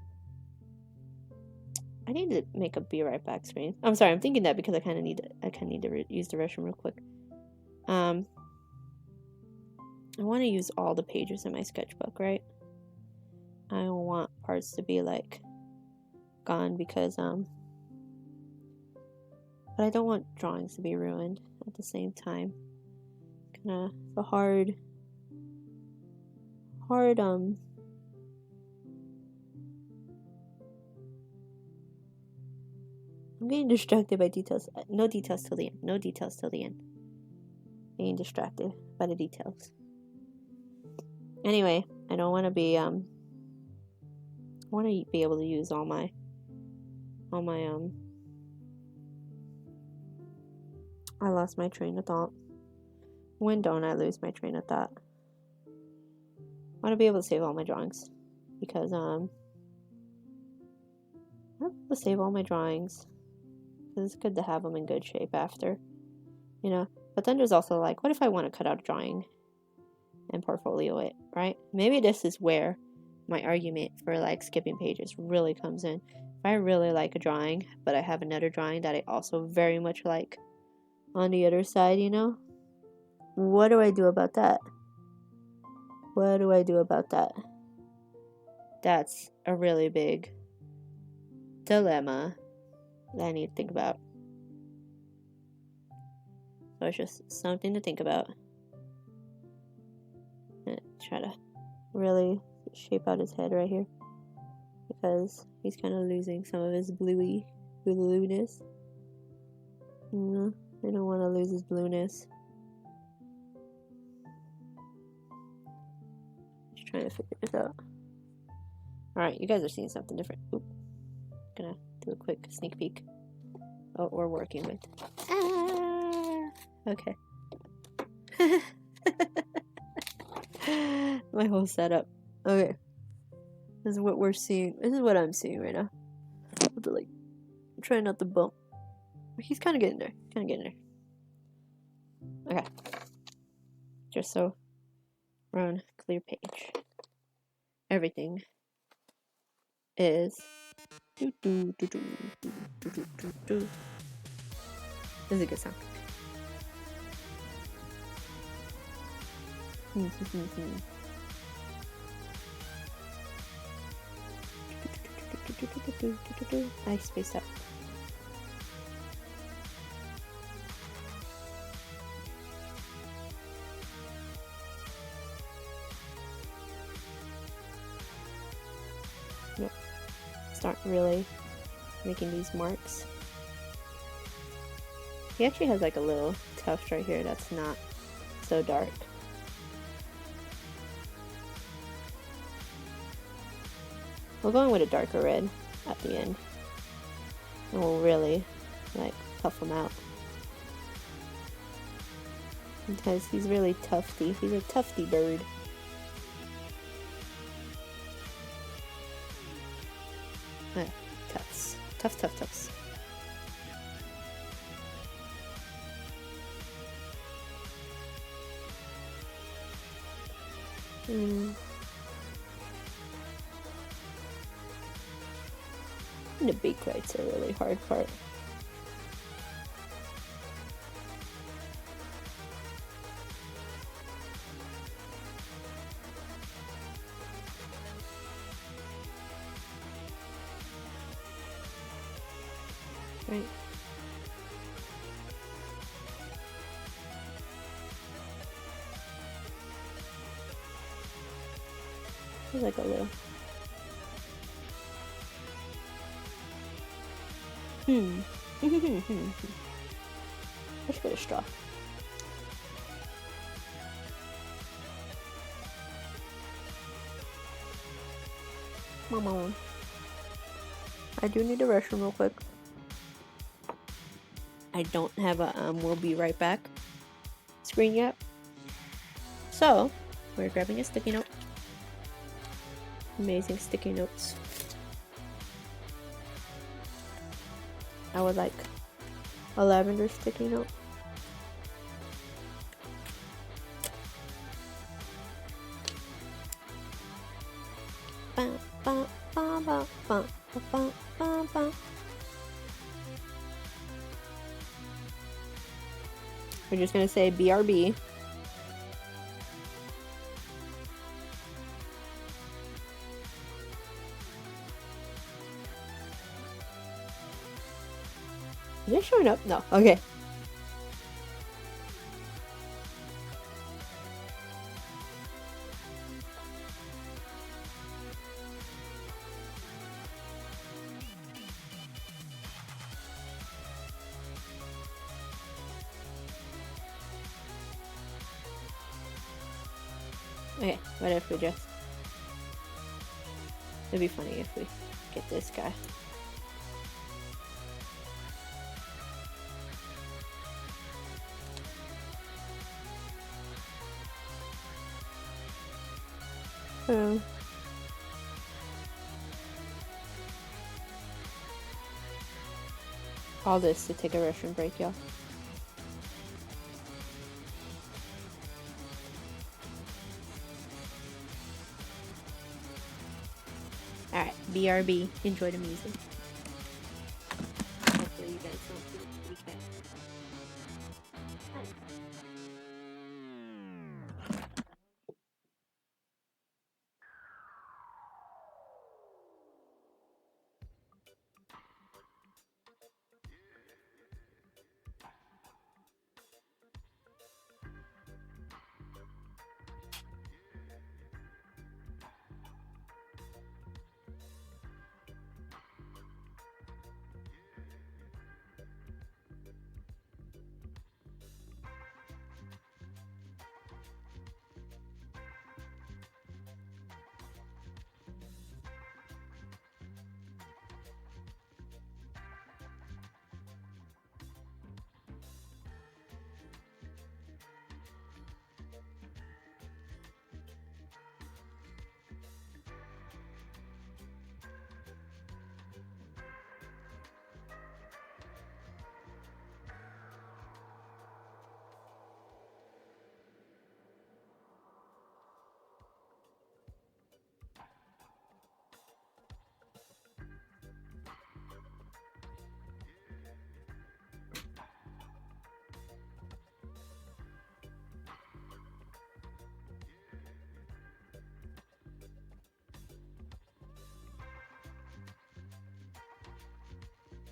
I need to make a be right back screen. I'm sorry, I'm thinking that because I kind of need to use the restroom real quick. I want to use all the pages in my sketchbook, right? I don't want parts to be like gone because but I don't want drawings to be ruined at the same time. Kinda a hard I'm getting distracted by details. No details till the end. No details till the end. Getting distracted by the details. Anyway, I don't want to be I want to be able to use all my I lost my train of thought. When don't I lose my train of thought? I want to be able to save all my drawings because I want to save all my drawings because it's good to have them in good shape after, you know. But then there's also like, what if I want to cut out a drawing and portfolio it, right? Maybe this is where my argument for like skipping pages really comes in. If I really like a drawing, but I have another drawing that I also very much like on the other side, you know, what do I do about that? What do I do about that? That's a really big dilemma that I need to think about. So it's just something to think about. And try to really shape out his head right here because he's kind of losing some of his bluiness. I don't want to lose his blueness. Just trying to figure this out. Alright, you guys are seeing something different. Oop. Gonna do a quick sneak peek. Oh, we're working with. Okay. My whole setup. Okay. This is what we're seeing. This is what I'm seeing right now. I have to like try not to bump. He's kind of getting there. Okay. Just so we're on a clear page. Everything is. This is a good sound. I spaced out. Yep. Start really making these marks. He actually has like a little tuft right here that's not so dark. We're going with a darker red at the end. And we'll really like puff him out. Because he's really tufty. He's a tufty bird. Tufts. Tufts. And the bake rights are a really hard part. Right. It's like a little. Let's put a straw. Mama, I do need the restroom real quick. I don't have a we'll be right back screen yet. So, we're grabbing a sticky note. Amazing sticky notes. I would like a lavender sticky note. We're just gonna say BRB. Is it showing up? No. Okay. Okay, what if we just... It'd be funny if we get this guy. All this to take a restroom break, y'all. Alright, BRB. Enjoy the music. Hopefully you guys don't see the weekend.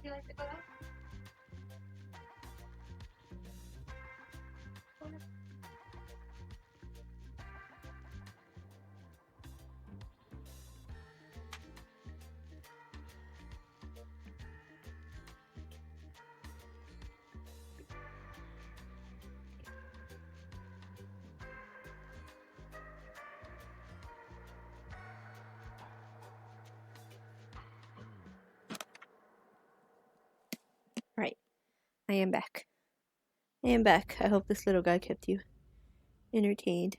You like to go out? Right. I am back. I am back. I hope this little guy kept you entertained.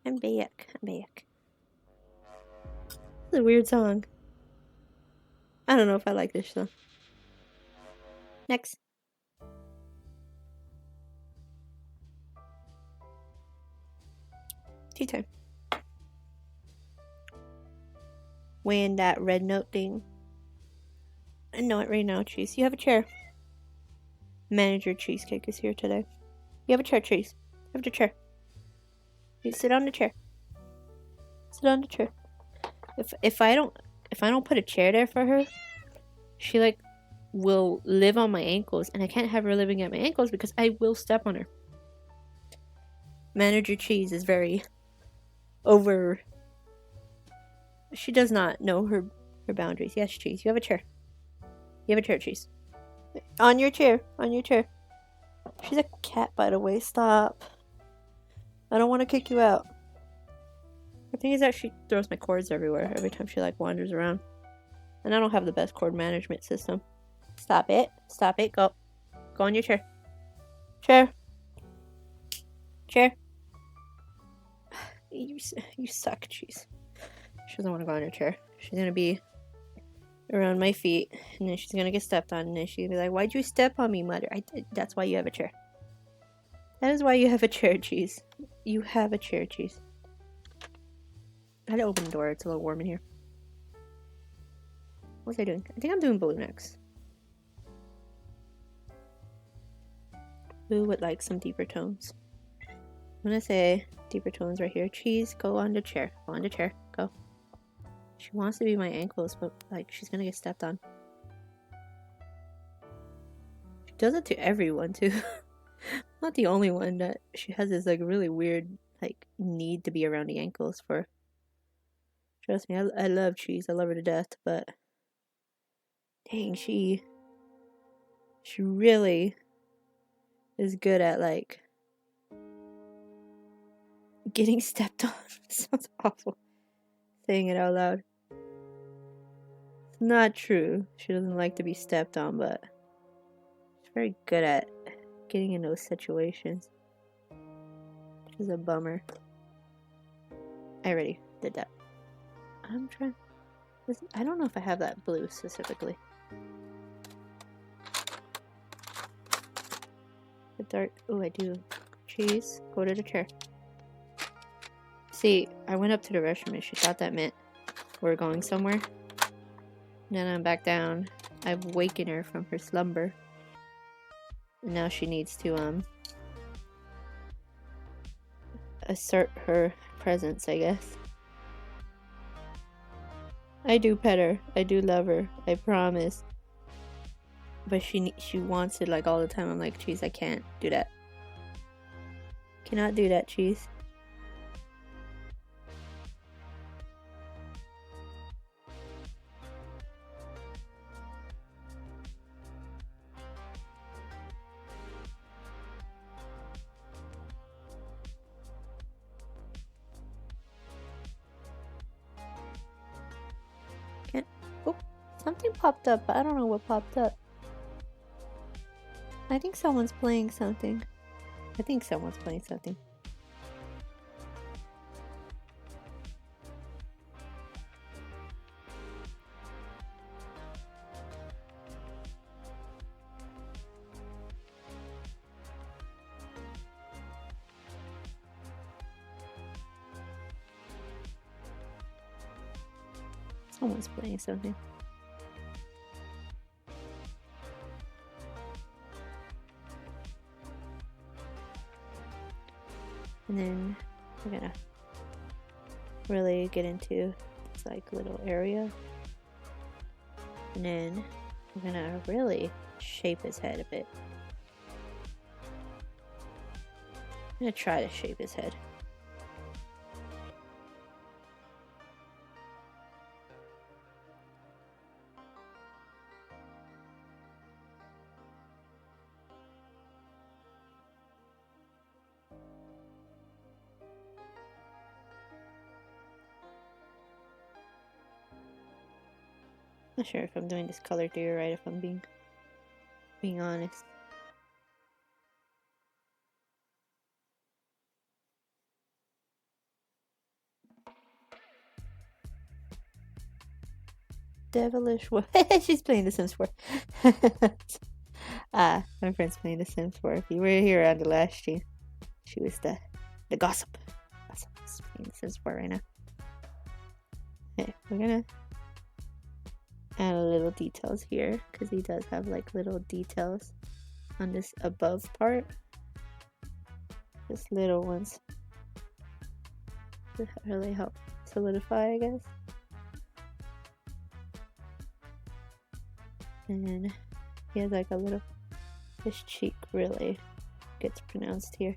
I'm back. I'm back. It's a weird song. I don't know if I like this song. Next. Tea time. weighing that red note thing. I know it right now, Cheese. You have a chair. Manager Cheesecake is here today. You have a chair, Cheese. You have a chair. You sit on the chair. Sit on the chair. If I don't put a chair there for her, she like will live on my ankles, and I can't have her living at my ankles because I will step on her. Manager Cheese is very over. She does not know her boundaries. Yes, Cheese. You have a chair. You have a chair, Cheese. On your chair. On your chair. She's a cat, by the way. Stop. I don't want to kick you out. The thing is that she throws my cords everywhere every time she like wanders around. And I don't have the best cord management system. Stop it. Stop it. Go. Go on your chair. Chair. Chair. You suck, Cheese. She doesn't want to go on her chair. She's going to be around my feet. And then she's going to get stepped on. And then she's going to be like, why'd you step on me, mother? That's why you have a chair. That is why you have a chair, Cheese. You have a chair, Cheese. I had to open the door. It's a little warm in here. What was I doing? I think I'm doing blue next. Blue with like some deeper tones. I'm gonna say deeper tones right here. Cheese, go on the chair. Go on the chair. Go. She wants to be my ankles, but like she's gonna get stepped on. She does it to everyone too. Not the only one that she has this like really weird like need to be around the ankles for. Trust me, I love Cheese. I love her to death, but dang, she really is good at like getting stepped on. Sounds awful saying it out loud. It's not true. She doesn't like to be stepped on, but she's very good at getting in those situations. Which is a bummer. I already did that. I'm trying. I don't know if I have that blue specifically. The dark. Oh, I do. Cheese, go to the chair. See, I went up to the restroom and she thought that meant we're going somewhere. And then I'm back down. I've wakened her from her slumber. And now she needs to assert her presence, I guess. I do pet her. I do love her. I promise. But she wants it like all the time. I'm like, Cheese, I can't do that. Cannot do that, Cheese. Can't. Oh, something popped up, but I don't know what popped up. I think someone's playing something. Someone's playing something. And then we're gonna really get into this like little area. And then we're gonna really shape his head a bit. I'm gonna try to shape his head. Not sure if I'm doing this color theory right, if I'm being honest. Devilish what? She's playing The Sims 4. My friend's playing The Sims 4. If you were here on the last stream, she was the gossip. She's playing The Sims 4 right now. Okay, we're gonna add a little details here because he does have like little details on this above part. Just little ones to really help solidify, I guess. And he has like a little, his cheek really gets pronounced here.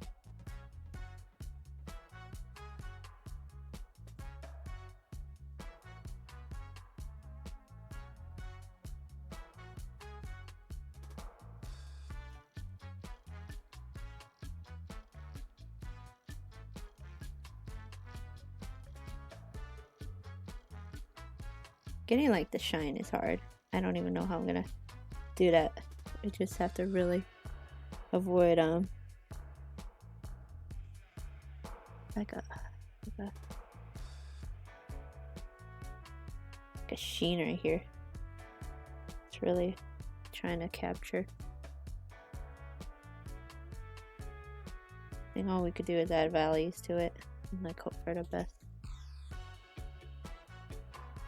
Getting like the shine is hard. I don't even know how I'm gonna do that. I just have to really avoid like a sheen right here. It's really trying to capture. I think all we could do is add values to it and like hope for the best.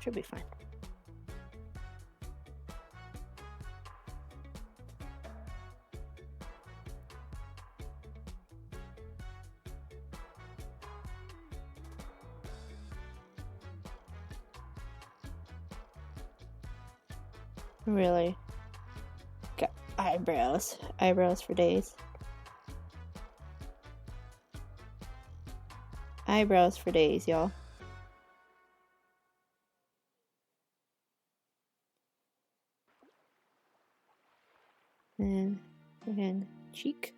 Should be fine. Really got eyebrows for days. Eyebrows for days, y'all. And again, cheek.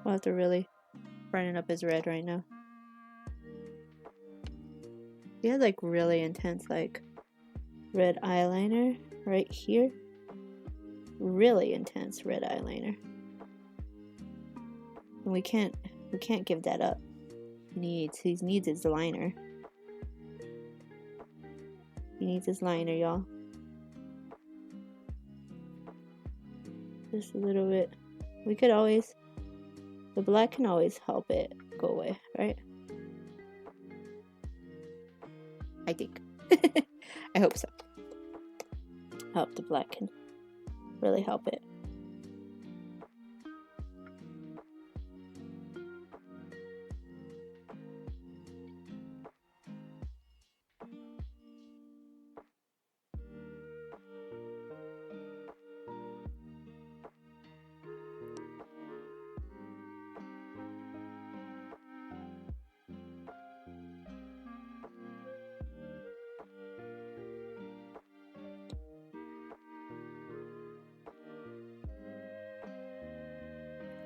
We'll have to really brighten up his red right now. He has like really intense like red eyeliner right here. Really intense red eyeliner. And we can't give that up. He needs his liner. He needs his liner, y'all. Just a little bit. We could always, the black can always help it go away, right? I think. I hope so. I hope the black can really help it.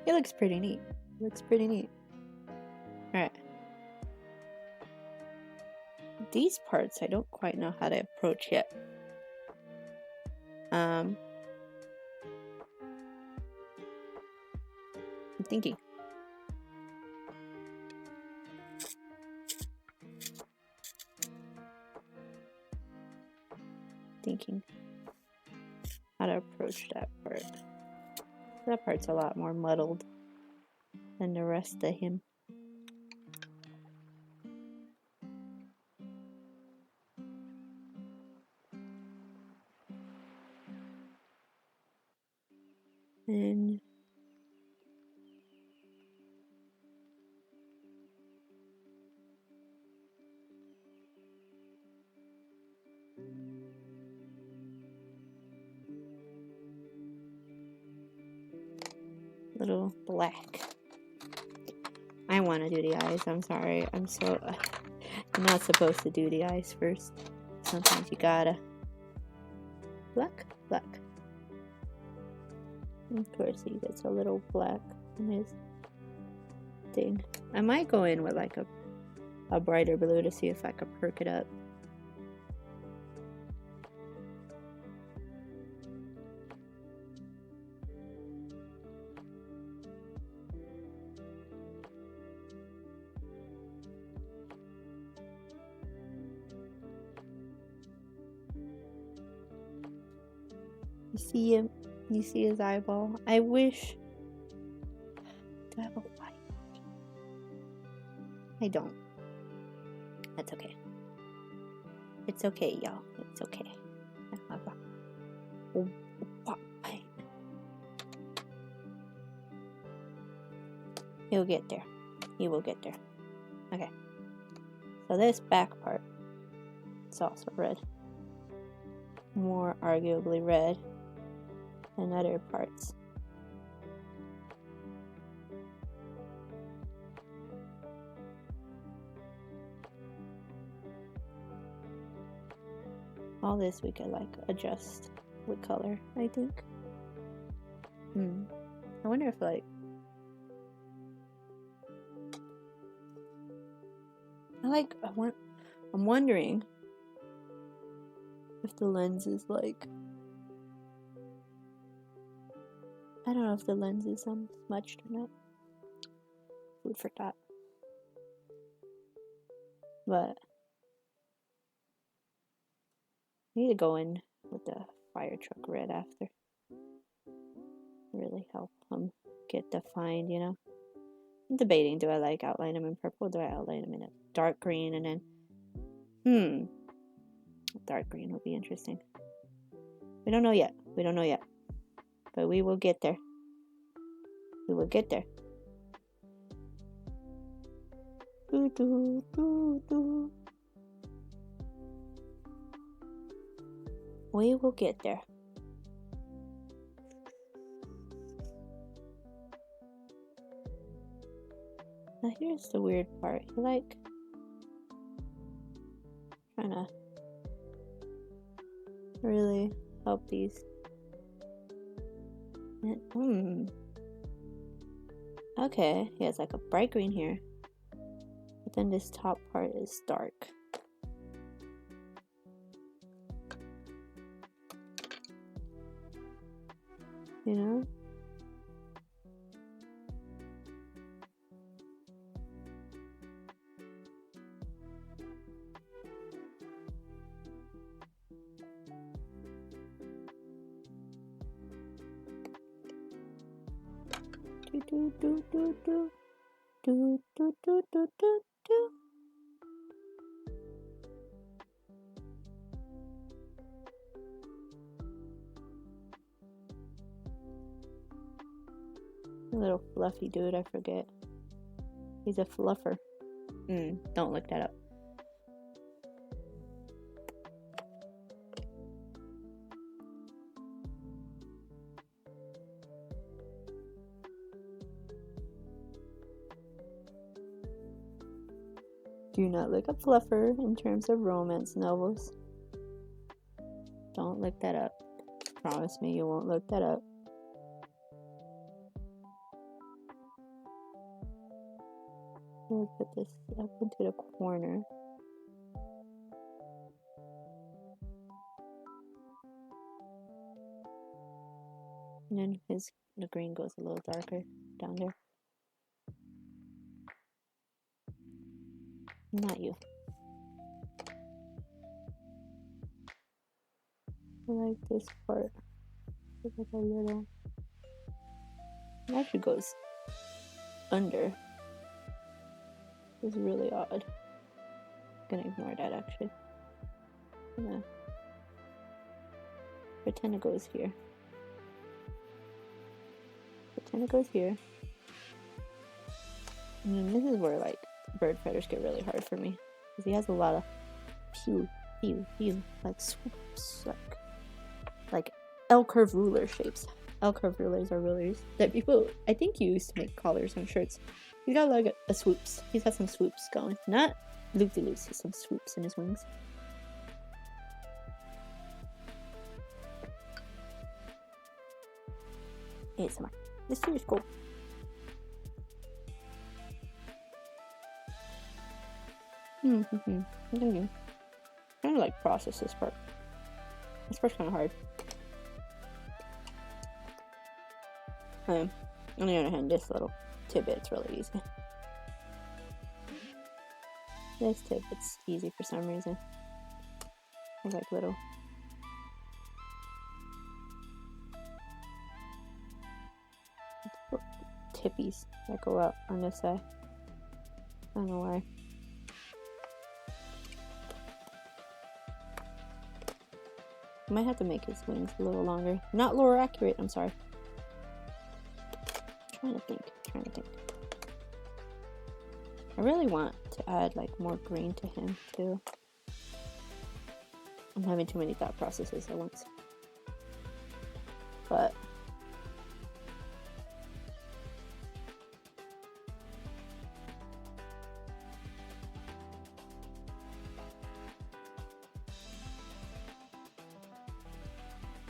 It looks pretty neat. Alright. These parts I don't quite know how to approach yet. I'm thinking. How to approach that part. That part's a lot more muddled than the rest of him. And little black. I want to do the eyes. I'm sorry. I'm not supposed to do the eyes first. Sometimes you gotta. Black. Of course, he gets a little black in his thing. I might go in with like a brighter blue to see if I could perk it up. You see him? You see his eyeball? I wish... Do I have a white? I don't. That's okay. It's okay, y'all. It's okay. I have a white. He'll get there. He will get there. Okay. So this back part, it's also red. More arguably red than other parts. All this we could like adjust with color, I think. I wonder if like I'm wondering if the lens is like, I don't know if the lens is smudged or not. Food for thought. But I need to go in with the fire truck red after. Really help him get defined, you know? I'm debating, do I like outline him in purple or do I outline him in a dark green and then dark green will be interesting. We don't know yet. But we will get there. We will get there. We will get there. Now here's the weird part. Like trying to really help these. Okay, he has like a bright green here. But then this top part is dark. You know? A little fluffy dude, I forget. He's a fluffer. Don't look that up. Do not look up fluffer in terms of romance novels. Don't look that up. Promise me you won't look that up. We'll put this up into the corner. And then the green goes a little darker down there. Not you. I like this part. It's like a little. It actually goes under. It's really odd. I'm gonna ignore that actually. I'm gonna pretend it goes here. Pretend it goes here. And then this is where like bird feathers get really hard for me. Because he has a lot of pew, like swoops, like L-curve ruler shapes. L-curve rulers are rulers that people, I think, use to make collars on shirts. He's got like a swoops. He's got some swoops going. Not loop-de-loops, he's some swoops in his wings. ASMR. This tree is cool. I'm gonna kind of like process this part. This part's kind of hard. On the other hand, this little tidbit's really easy. This tidbit's easy for some reason. I like little tippies that go up on this side. I don't know why. I might have to make his wings a little longer. Not lower accurate, I'm sorry. Trying to think. I really want to add like more green to him too. I'm having too many thought processes at once. But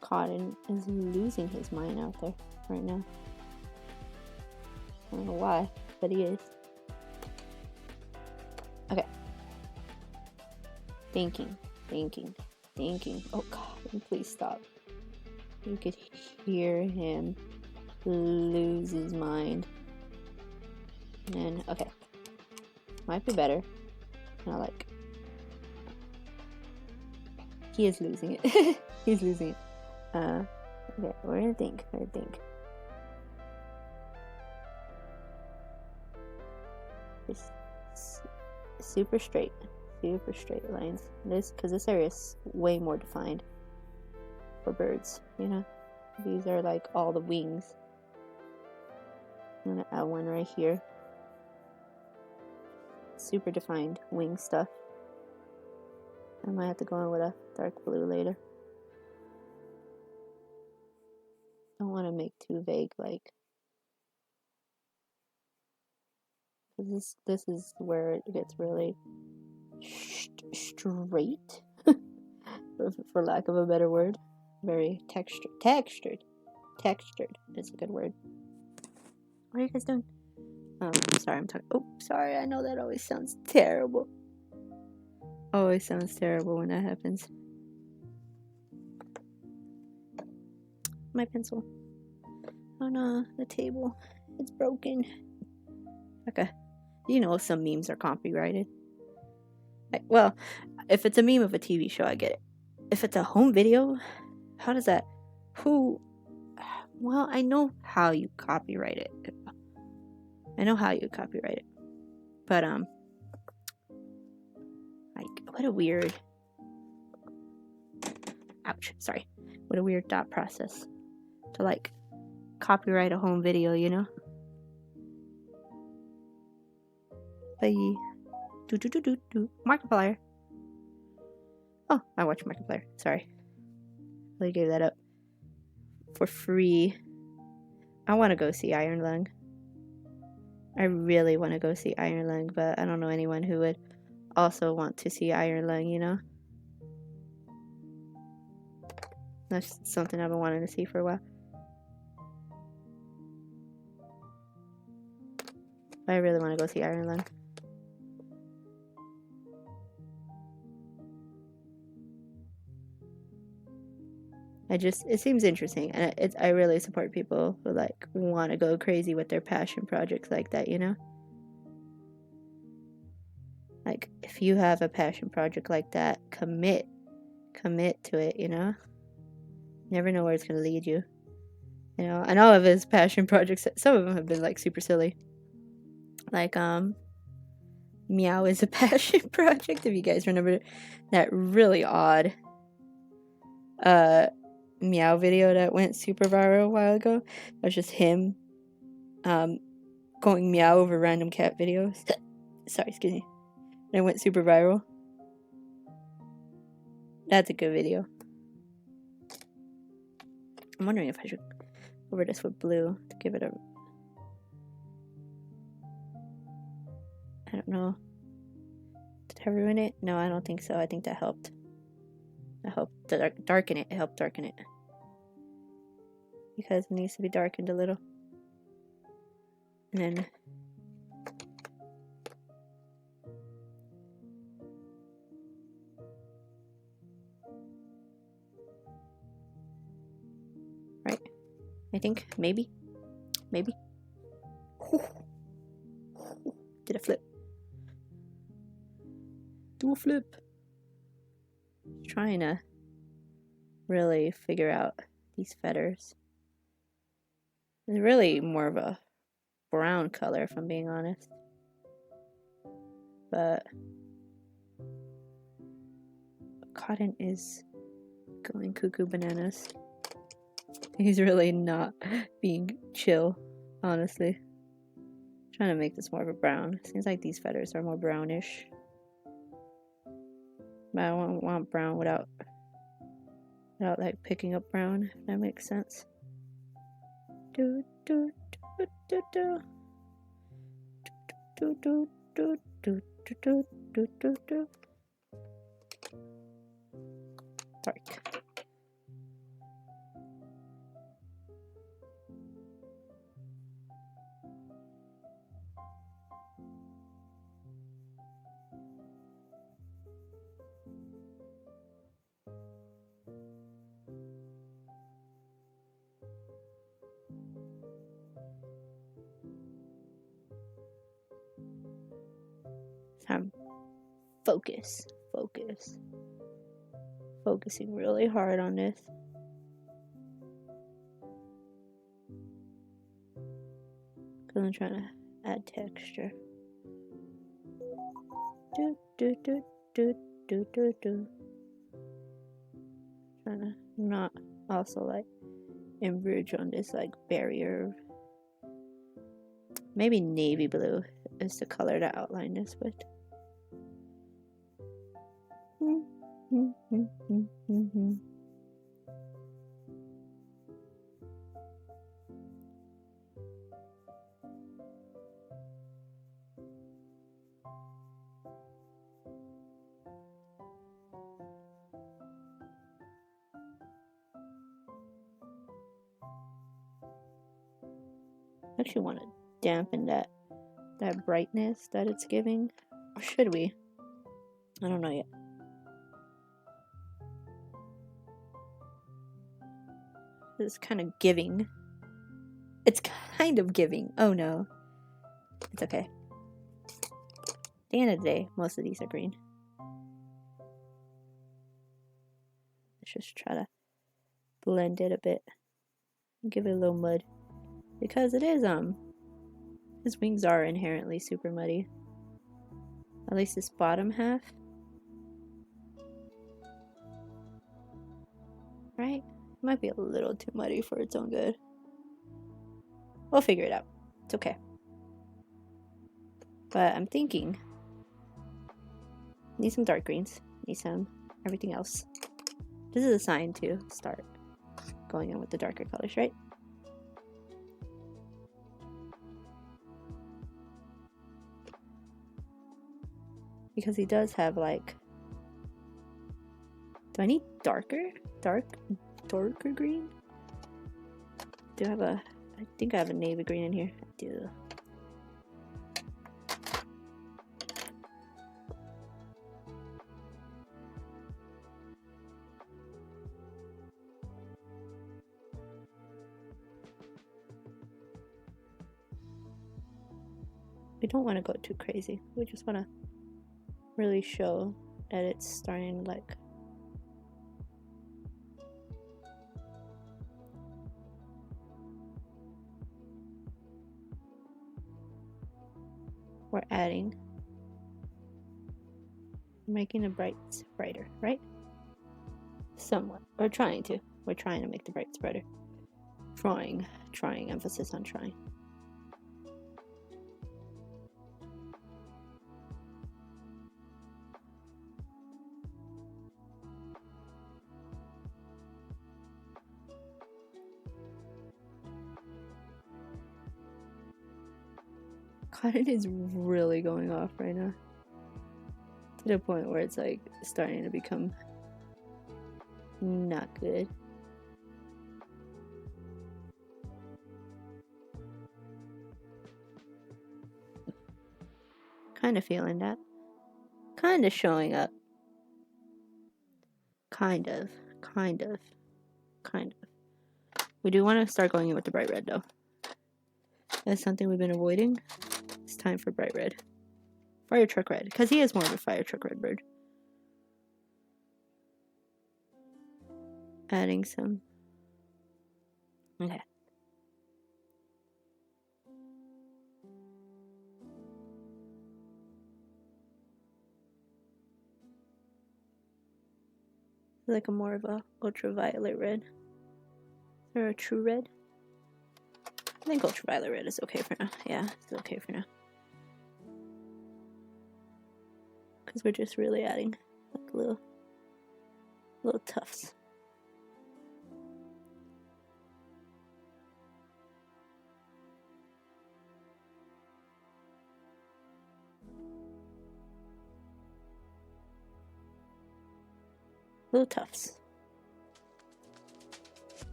Cotton is losing his mind out there right now. I don't know why, but he is. Okay. Thinking. Oh God, please stop. You could hear him lose his mind. And okay. Might be better. Not like. He is losing it. He's losing it. Okay, we're gonna think. Just super straight lines. Because this area is way more defined for birds, you know? These are like all the wings. I'm gonna add one right here. Super defined wing stuff. I might have to go in with a dark blue later. Don't want to make too vague, like this is where it gets really straight, for lack of a better word. Very textured is a good word. What are you guys doing? Sorry, I'm talking. Oh, sorry, I know that always sounds terrible. Always sounds terrible when that happens. My pencil. Oh no, the table. It's broken. Okay. You know some memes are copyrighted. Well, if it's a meme of a TV show, I get it. If it's a home video, how does that... Well, I know how you copyright it. But, like, what a weird... Ouch, sorry. What a weird thought process. To, like, copyright a home video, you know? Bye. Markiplier. Oh, I watch Markiplier. Sorry. I gave that up. For free. I want to go see Iron Lung. I really want to go see Iron Lung, but I don't know anyone who would also want to see Iron Lung, you know? That's something I've been wanting to see for a while. I really want to go see Iron Lung. It seems interesting, and I really support people who like want to go crazy with their passion projects like that, you know? Like, if you have a passion project like that, commit to it, you know? Never know where it's gonna lead you. You know, and all of his passion projects, some of them have been like super silly. Like, Meow is a passion project, if you guys remember that really odd Meow video that went super viral a while ago. It was just him going meow over random cat videos. Sorry, excuse me. And it went super viral. That's a good video. I'm wondering if I should cover this with blue to give it a... I don't know. Did I ruin it? No, I don't think so. I think that helped. It helped darken it. It helped darken it. Because it needs to be darkened a little. And then... Right. I think. Maybe. Did a flip. Do a flip. Trying to really figure out these feathers. It's really more of a brown color, if I'm being honest. But Cotton is going cuckoo bananas. He's really not being chill, honestly. Trying to make this more of a brown. Seems like these feathers are more brownish. But I don't want brown without like picking up brown, if that makes sense. Do do do do do do do do do do do do do. Dark. Focus. Focusing really hard on this. Because I'm trying to add texture. Do do do do do do do. Trying to not also like enrich on this like barrier. Maybe navy blue is the color to outline this with. I actually want to dampen that brightness that it's giving. Or should we? I don't know yet. It's kind of giving. It's kind of giving. Oh no. It's okay. At the end of the day, most of these are green. Let's just try to blend it a bit. Give it a little mud. Because it is, his wings are inherently super muddy. At least this bottom half. Right? It might be a little too muddy for its own good. We'll figure it out. It's okay. But I'm thinking, need some dark greens. Need some everything else. This is a sign to start going in with the darker colors, right? Because he does have like, do I need darker green? Do I have a, I think I have a navy green in here. I do. We don't want to go too crazy. We just want to really show that it's starting like we're adding, making the brights brighter, right? Somewhat. We're trying to make the brights brighter. Trying, emphasis on trying. Cotton is really going off right now. To the point where it's like starting to become not good. Kind of feeling that. Kind of showing up. Kind of. We do want to start going in with the bright red though. That's something we've been avoiding. It's time for bright red. Fire truck red. Because he is more of a fire truck red bird. Adding some. Okay. Like a more of a ultraviolet red. Or a true red. I think ultraviolet red is okay for now. Yeah, it's okay for now. Because we're just really adding like little tufts. Little tufts.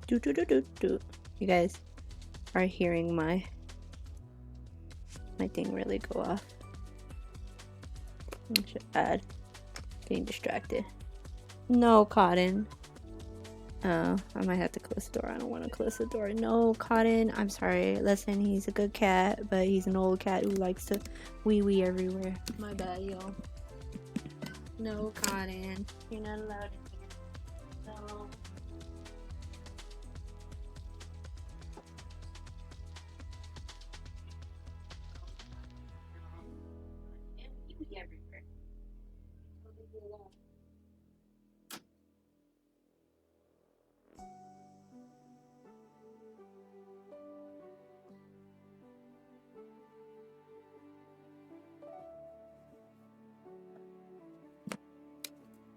Do do do do do. You guys are hearing my thing really go off. I should add. Getting distracted. No, Cotton. Oh, I might have to close the door. I don't want to close the door. No, Cotton. I'm sorry. Listen, he's a good cat, but he's an old cat who likes to wee everywhere. My bad, y'all. No, Cotton. You're not allowed in here. No. Everywhere.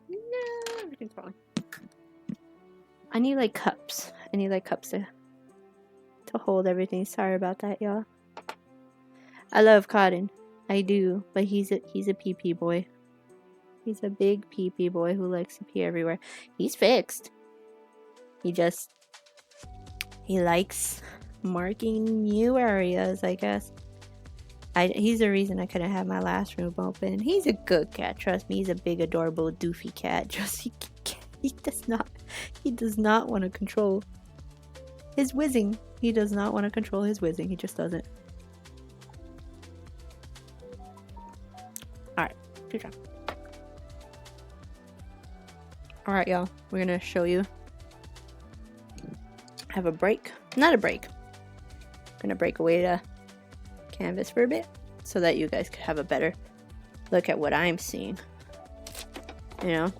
No, everything's falling. I need like cups. I need like cups to hold everything. Sorry about that, y'all. I love Cotton. I do, but he's a pee-pee boy. He's a big pee-pee boy who likes to pee everywhere. He's fixed. He likes marking new areas, I guess. He's the reason I couldn't have my last room open. He's a good cat, trust me. He's a big, adorable, doofy cat. Just he does not want to control his whizzing. He does not want to control his whizzing. He just doesn't. Alright, good job. Alright, y'all. We're gonna show you. Have a break. Not a break. Gonna break away to canvas for a bit so that you guys could have a better look at what I'm seeing. You know?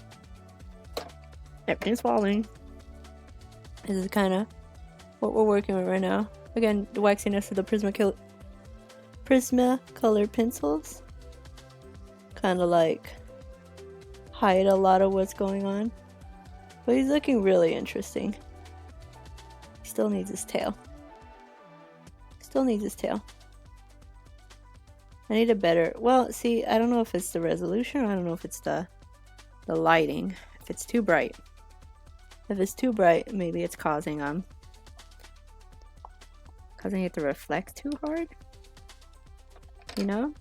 Everything's falling. This is kind of what we're working with right now. Again, the waxiness of the Prismacolor pencils kind of like hide a lot of what's going on. But he's looking really interesting. He still needs his tail. Still needs his tail. I need a better... Well, see, I don't know if it's the resolution or I don't know if it's the lighting. If it's too bright. If it's too bright, maybe it's causing it to reflect too hard. You know?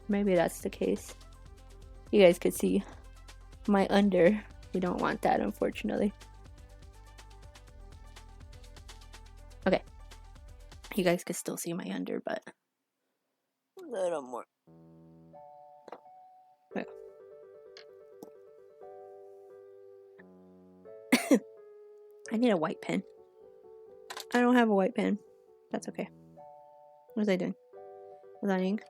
Maybe that's the case. You guys could see my under. We don't want that, unfortunately. Okay. You guys could still see my under, but a little more. There. I need a white pen. I don't have a white pen. That's okay. What was I doing? Was I adding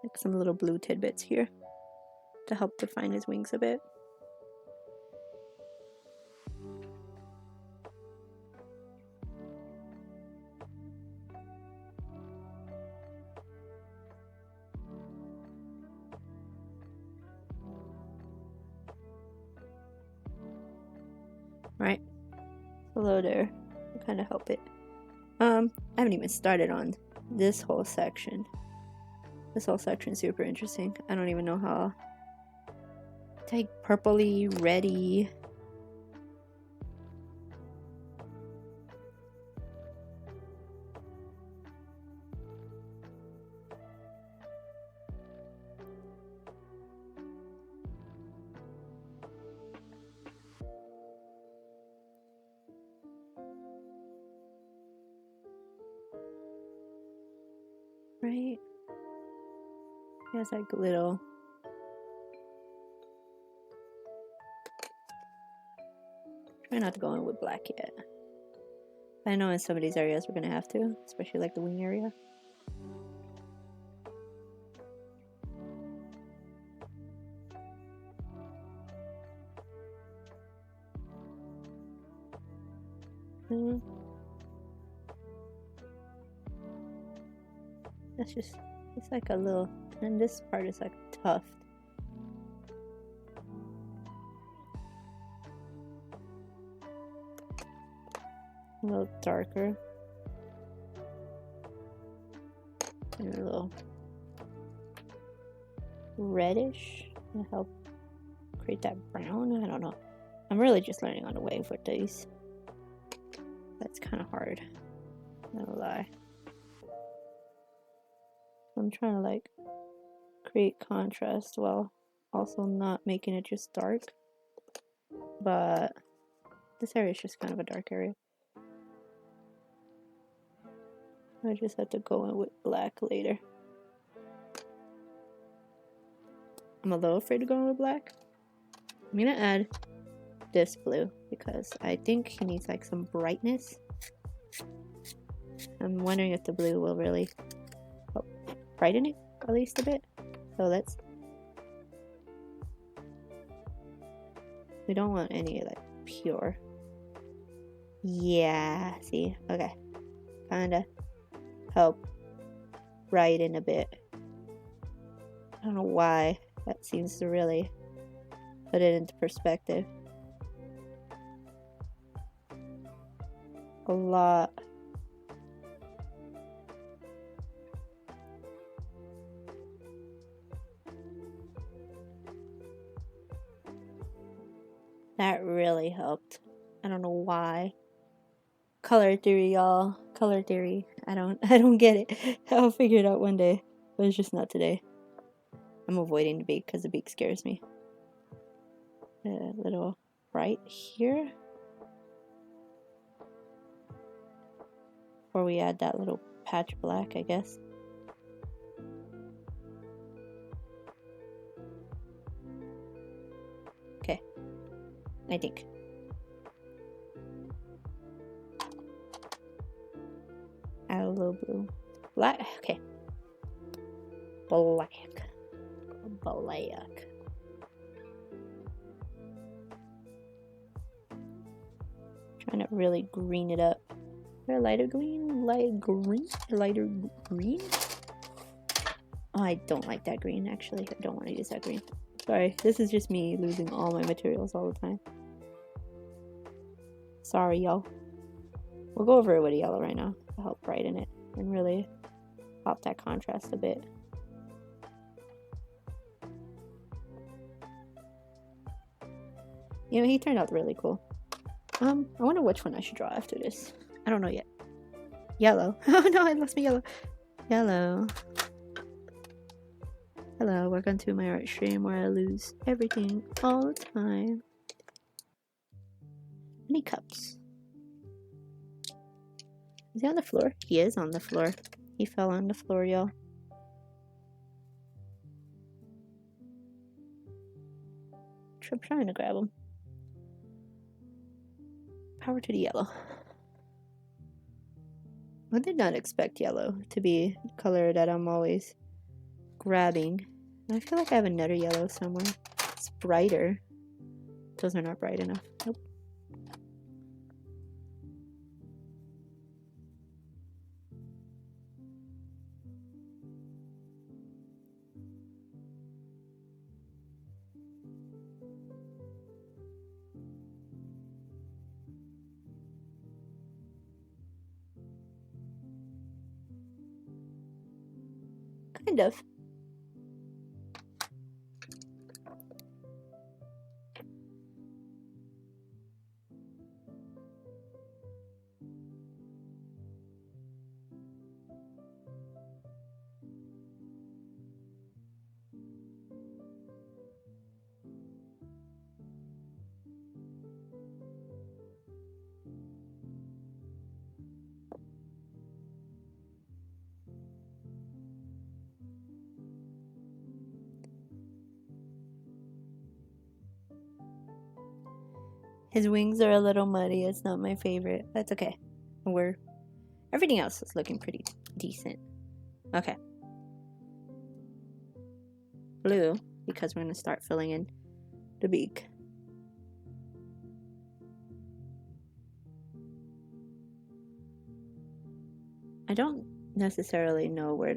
like some little blue tidbits here to help define his wings a bit? Right. Below there. Kind of help it. I haven't even started on this whole section. This whole section is super interesting. I don't even know how. It's like purpley, reddy. right? It has like little. Try not to go in with black yet. I know in some of these areas we're gonna have to, especially like the wing area. That's just, it's like a little, and this part is like a tuft. A little darker. And a little reddish to help create that brown. I don't know. I'm really just learning on the way with these. That's kind of hard. Not gonna lie. I'm trying to like create contrast while also not making it just dark. But this area is just kind of a dark area. I just have to go in with black later. I'm a little afraid to go in with black. I'm gonna add this blue because I think he needs like some brightness. I'm wondering if the blue will really help brighten it at least a bit. So let's. We don't want any like pure. Yeah, see, okay, kinda help brighten a bit. I don't know why that seems to really put it into perspective. A lot. That really helped. I don't know why. Color theory, y'all. Color theory. I don't get it. I'll figure it out one day, but it's just not today. I'm avoiding the beak because the beak scares me. A little bright here. Or we add that little patch black, I guess. Okay. I think. Add a little blue. Black. Okay. Black. Black. Trying to really green it up. Is there a lighter green? Light green? Lighter green? Oh, I don't like that green, actually. I don't want to use that green. Sorry, this is just me losing all my materials all the time. Sorry, y'all. We'll go over it with a yellow right now to help brighten it and really pop that contrast a bit. You know, he turned out really cool. I wonder which one I should draw after this. I don't know yet. Yellow. Oh no, I lost my yellow. Yellow. Hello, welcome to my art stream where I lose everything all the time. Any cups? Is he on the floor? He is on the floor. He fell on the floor, y'all. I'm trying to grab him. Power to the yellow. I did not expect yellow to be the color that I'm always grabbing. I feel like I have another yellow somewhere. It's brighter. Those are not bright enough. Nope. Kind of. His wings are a little muddy. It's not my favorite. That's okay. Everything else is looking pretty decent. Okay. Blue, because we're going to start filling in the beak. I don't necessarily know where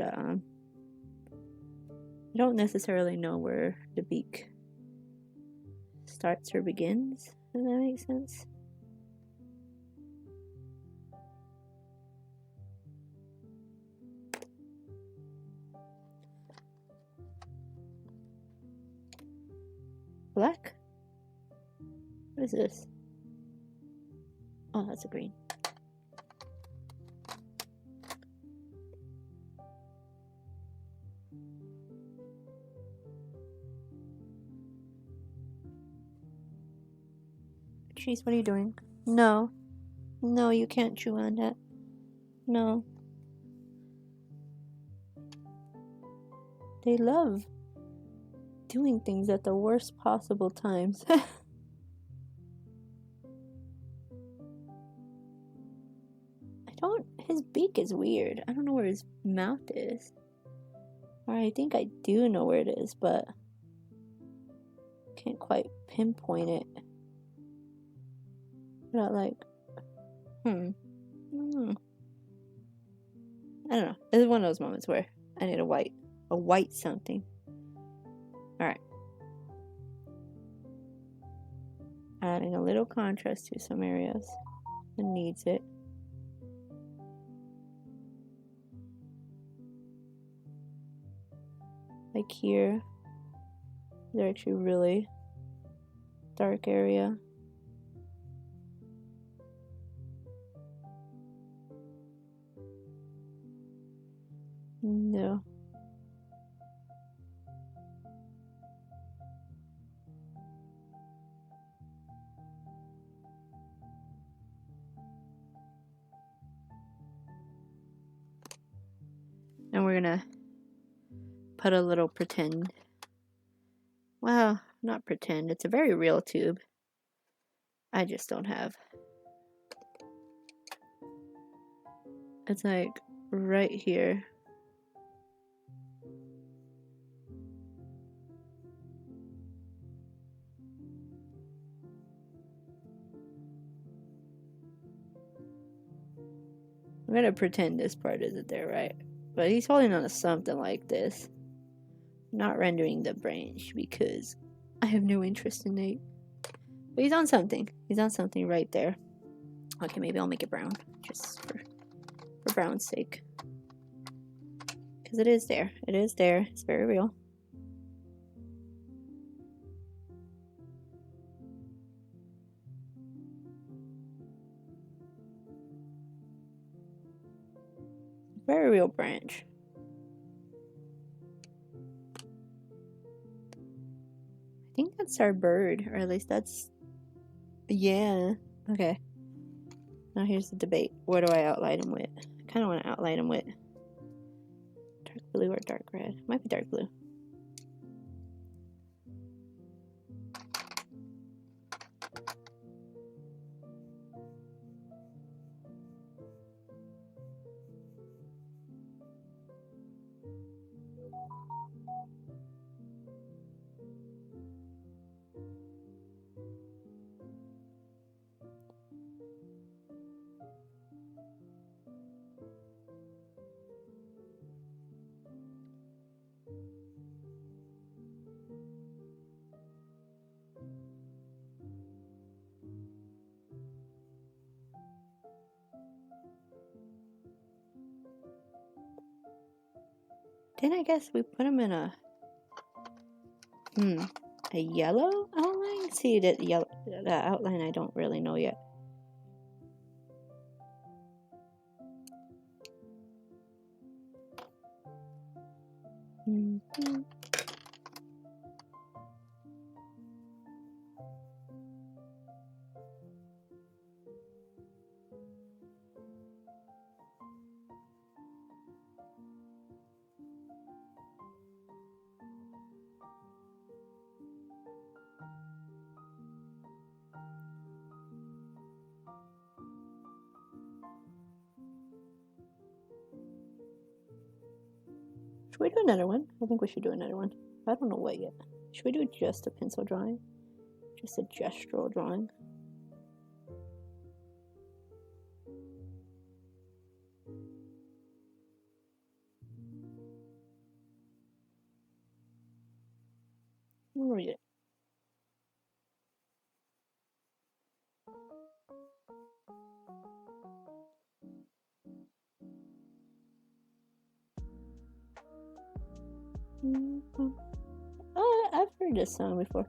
the beak starts or begins, if that makes sense. Black? What is this? Oh, that's a green. Jeez, what are you doing? No. No, you can't chew on that. No. They love doing things at the worst possible times. His beak is weird. I don't know where his mouth is. Or I think I do know where it is, but can't quite pinpoint it. Not like, I don't know. It's one of those moments where I need a white something. Alright. Adding a little contrast to some areas. It needs it. Like here, they're actually really dark area. No. And we're gonna put a little pretend. Well, not pretend. It's a very real tube. I just don't have. It's like right here. I'm gonna pretend this part isn't there, right? But he's holding on to something like this. Not rendering the branch because I have no interest in it. But he's on something. He's on something right there. Okay, maybe I'll make it brown. Just for brown's sake. Because it is there. It is there. It's very real. Very real branch. I think that's our bird, or at least that's... Yeah. Okay. Now here's the debate. What do I outline him with? I kind of want to outline him with dark blue or dark red. Might be dark blue. Then I guess we put him in a yellow outline? See, that yellow, that outline I don't really know yet. Should we do another one? I think we should do another one. I don't know what yet. Should we do just a pencil drawing? Just a gestural drawing? I'll read it. I've heard this song before.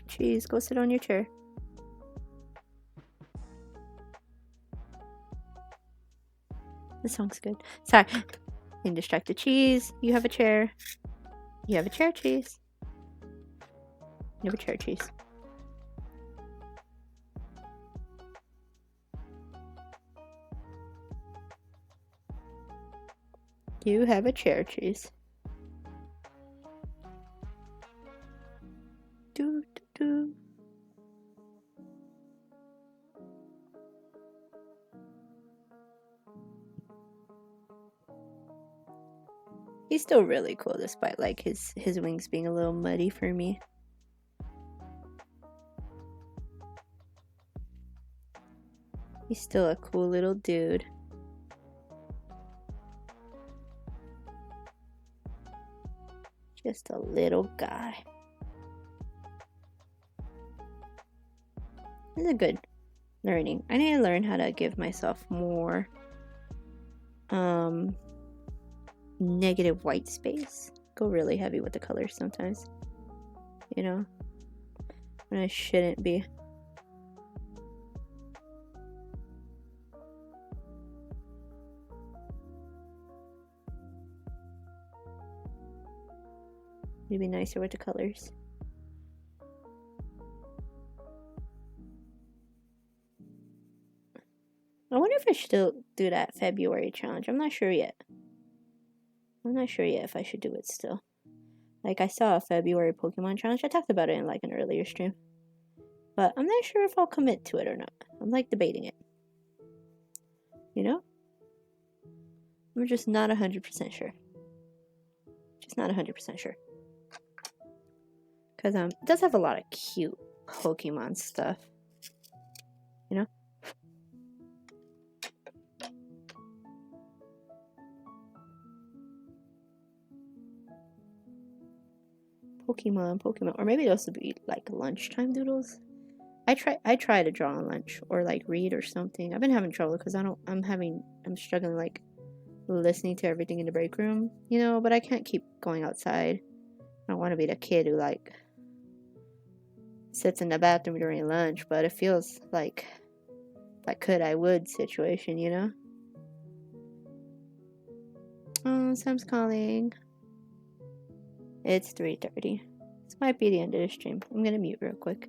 Cheese, go sit on your chair. This song's good. Sorry. Being distracted. Cheese, you have a chair. You have a chair, Cheese. You have a chair, Cheese. You have a chair, Cheese. Do, do, do. He's still really cool despite like his wings being a little muddy for me. He's still a cool little dude. Just a little guy. This is a good learning. I need to learn how to give myself more negative white space. Go really heavy with the colors sometimes. You know? When I shouldn't be. Need to be nicer with the colors. I wonder if I should still do that February challenge. I'm not sure yet. I'm not sure yet if I should do it still. Like, I saw a February Pokemon challenge. I talked about it in like an earlier stream. But I'm not sure if I'll commit to it or not. I'm like debating it. You know? I'm just not 100% sure. Just not 100% sure. Because it does have a lot of cute Pokemon stuff. You know? Pokemon. Or maybe those would be like lunchtime doodles. I try to draw on lunch or like read or something. I've been having trouble because I'm struggling like listening to everything in the break room, you know, but I can't keep going outside. I don't want to be the kid who like sits in the bathroom during lunch, but it feels like if I could, I would situation, you know? Oh, Sam's calling. It's 3:30. This might be the end of the stream. I'm gonna mute real quick.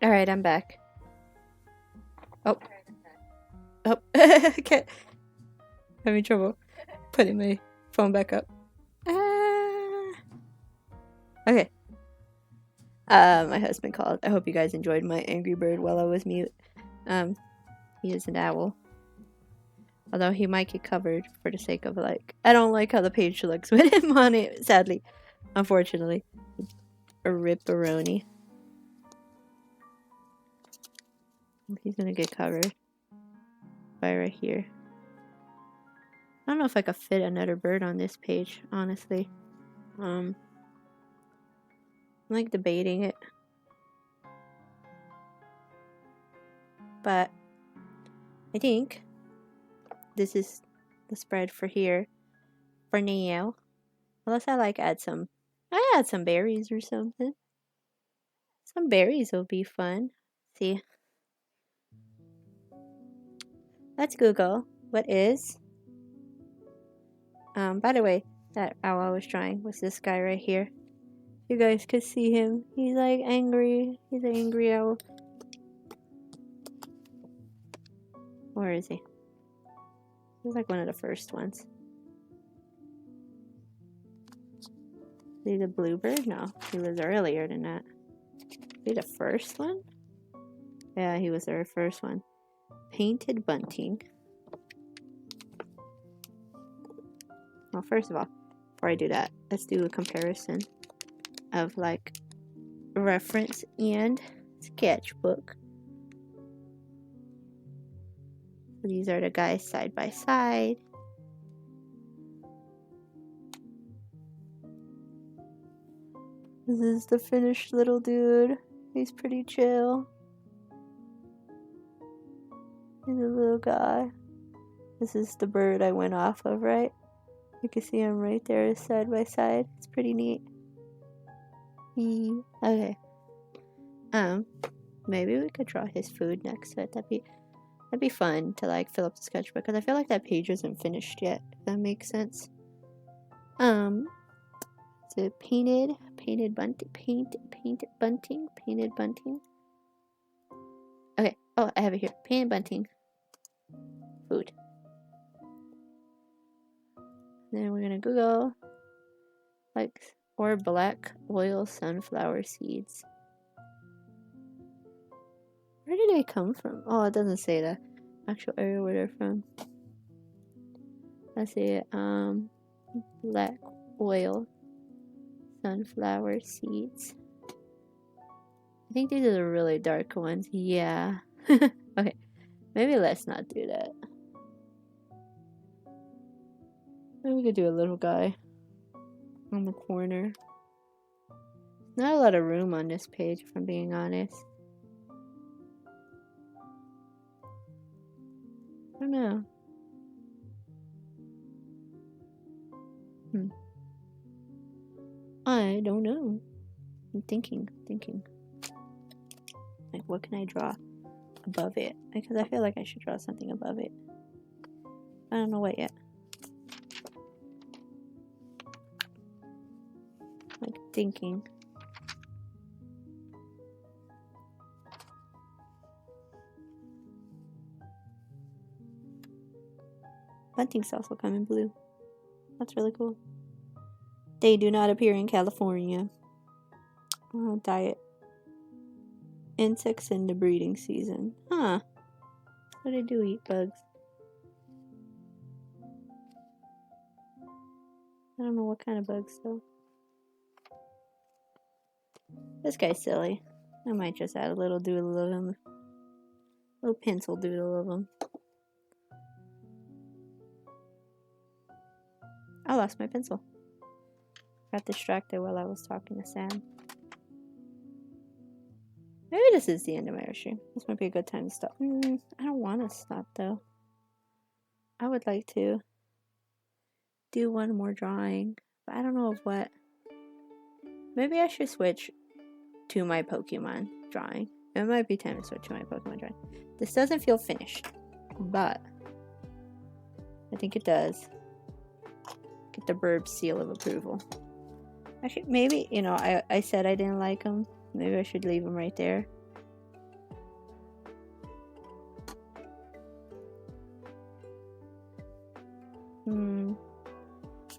Alright, I'm back. Oh. Oh. Okay. Having trouble putting my phone back up. Okay. My husband called. I hope you guys enjoyed my Angry Bird while I was mute. He is an owl. Although he might get covered for the sake of, like, I don't like how the page looks with him on it, sadly. Unfortunately. A ripperoni. He's gonna get covered by right here. I don't know if I could fit another bird on this page, honestly. I'm like debating it. But I think this is the spread for here for now. Unless I like add some berries or something. Some berries will be fun. See. Let's Google what is. By the way, that owl I was trying was this guy right here. You guys could see him. He's like angry. He's an angry owl. Where is he? He's like one of the first ones. Is he the bluebird? No, he was earlier than that. Is he the first one? Yeah, he was the first one. Painted bunting. Well, first of all, before I do that, let's do a comparison of like reference and sketchbook. These are the guys side by side. This is the finished little dude. He's pretty chill. And the little guy. This is the bird I went off of, right? You can see him right there side by side. It's pretty neat. Okay. Maybe we could draw his food next to it. That'd be fun to like fill up the sketchbook because I feel like that page isn't finished yet. If that makes sense. So painted bunting. Okay. Oh, I have it here. Painted bunting. Food. Then we're gonna Google like or black oil sunflower seeds. Where did they come from? Oh, it doesn't say the actual area where they're from. Let's see. Black oil sunflower seeds. I think these are the really dark ones. Yeah. Okay. Maybe let's not do that. Maybe we could do a little guy on the corner. Not a lot of room on this page, if I'm being honest. I don't know. I don't know. I'm thinking. Like, what can I draw above it? Because I feel like I should draw something above it. I don't know what yet. Like, thinking. Bunting's also come in blue. That's really cool. They do not appear in California. Diet. Insects in the breeding season. Huh. What do they do? Eat bugs. I don't know what kind of bugs though. This guy's silly. I might just add a little doodle of him. A little pencil doodle of him. I lost my pencil. Got distracted while I was talking to Sam. Maybe this is the end of my art stream. This might be a good time to stop. I don't want to stop though. I would like to do one more drawing, but I don't know of what. Maybe I should switch to my Pokemon drawing. It might be time to switch to my Pokemon drawing. This doesn't feel finished, but I think it does. Get the birbs seal of approval. Actually, maybe, you know, I said I didn't like them. Maybe I should leave them right there.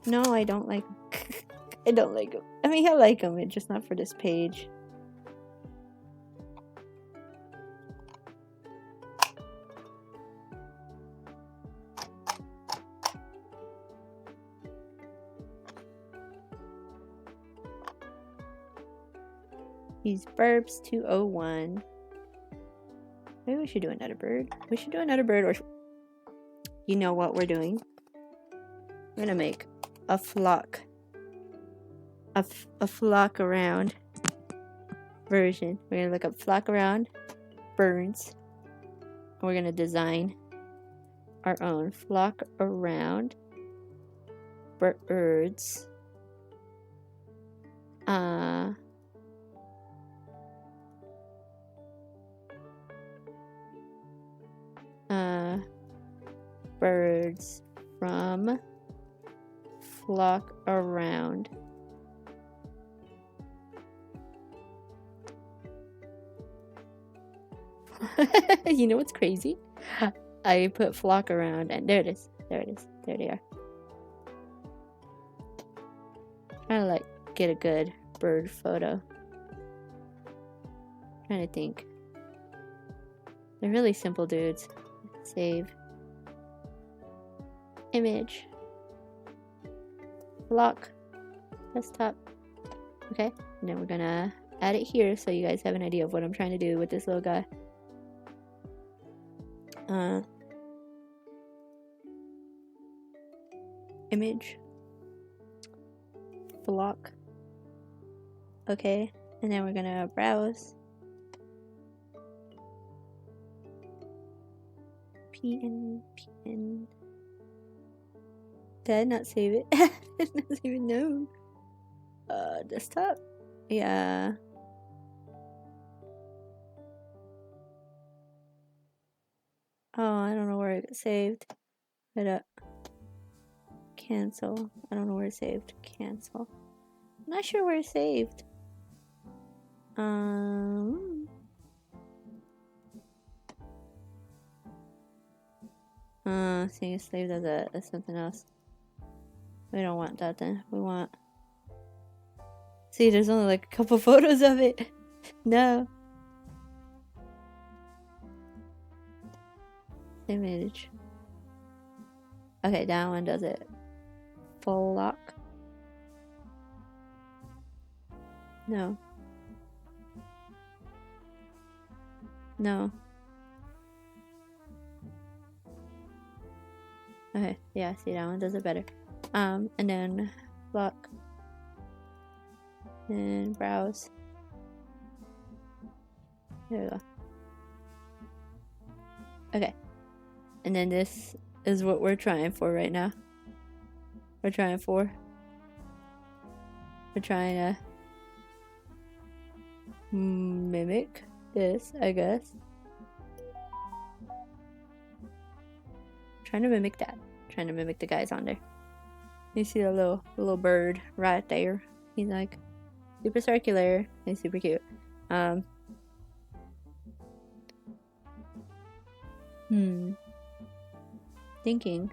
No, I don't like I don't like them. I mean, I like them, it's just not for this page. He's birbs 201. Maybe we should do another bird. We should do another bird, or you know what we're doing? We're gonna make a flock. A FlockAround version. We're gonna look up FlockAround birds. And we're gonna design our own FlockAround birds. Birds from FlockAround. You know what's crazy? I put FlockAround and there it is. There they are. Trying to like get a good bird photo. Trying to think. They're really simple dudes. Save. Image. Flock. Desktop. Okay. And then we're gonna add it here so you guys have an idea of what I'm trying to do with this little guy. Image. Flock. Okay. And then we're gonna browse. PN. Did I not save it? It doesn't even know. Desktop? Yeah. Oh, I don't know where it got saved. Wait up. Cancel. I don't know where it's saved. Cancel. I'm not sure where it's saved. Seeing it's saved as something else. We don't want that then. We want. See, there's only like a couple photos of it. No. Image. Okay, that one does it. Full lock. No. No. Okay, yeah, see, that one does it better. And then lock. And browse. There we go. Okay. And then this is what we're trying for right now. We're trying to mimic this, I guess. Trying to mimic that. Trying to mimic the guys on there. You see the little bird right there. He's like super circular. He's super cute. Thinking.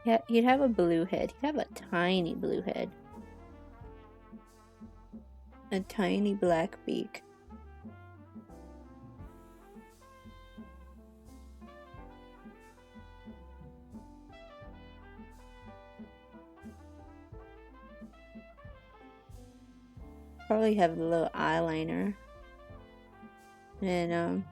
Yeah, he'd have a blue head. He'd have a tiny blue head. A tiny black beak. Probably have a little eyeliner. And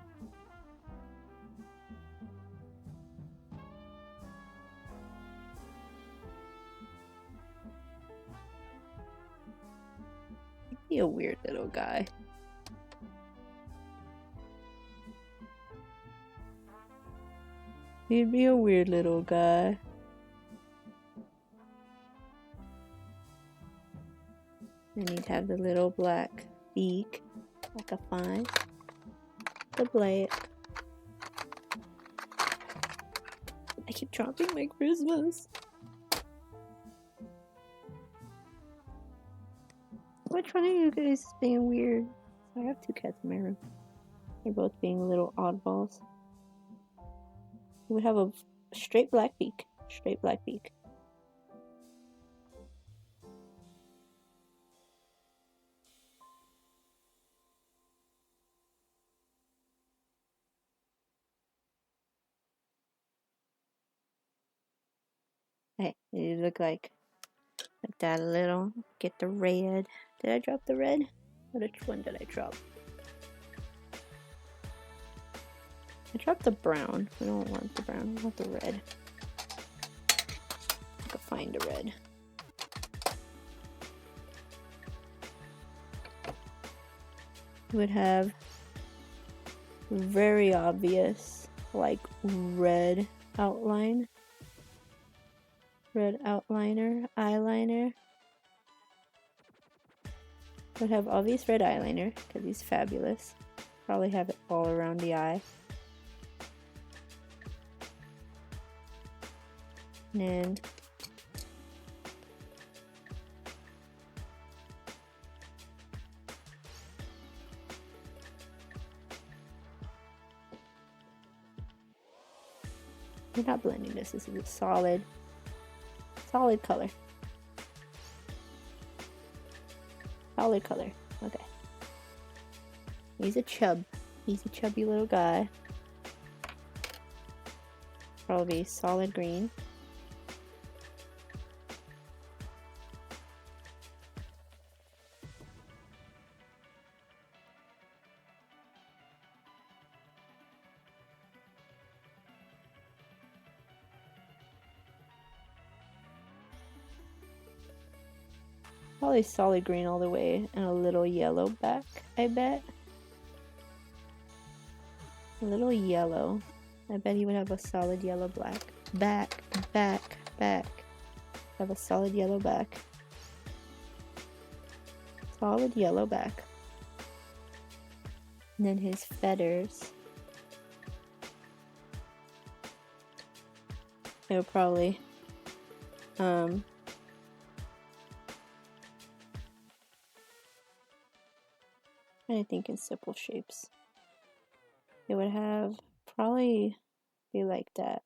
he'd be a weird little guy. He'd be a weird little guy. And he'd have the little black beak, like a fine. The black. I keep dropping my Christmas. Which one of you guys is being weird? I have two cats in my room. They're both being little oddballs. He would have a straight black beak. Straight black beak. Hey, you look like that a little. Get the red. Did I drop the red? Which one did I drop? I dropped the brown. We don't want the brown. We want the red. I can find the red. We would have very obvious, like red outline. Red outliner, eyeliner. Would have obvious red eyeliner because he's fabulous. Probably have it all around the eye. And we're not blending this. This is a solid color. Solid color. Okay. He's a chub. He's a chubby little guy. Probably solid green. Probably solid green all the way and a little yellow back, I bet. A little yellow. I bet he would have a solid yellow back. Have a solid yellow back. Solid yellow back. And then his feathers. It'll probably I'm trying to think in simple shapes. It would have probably be like that.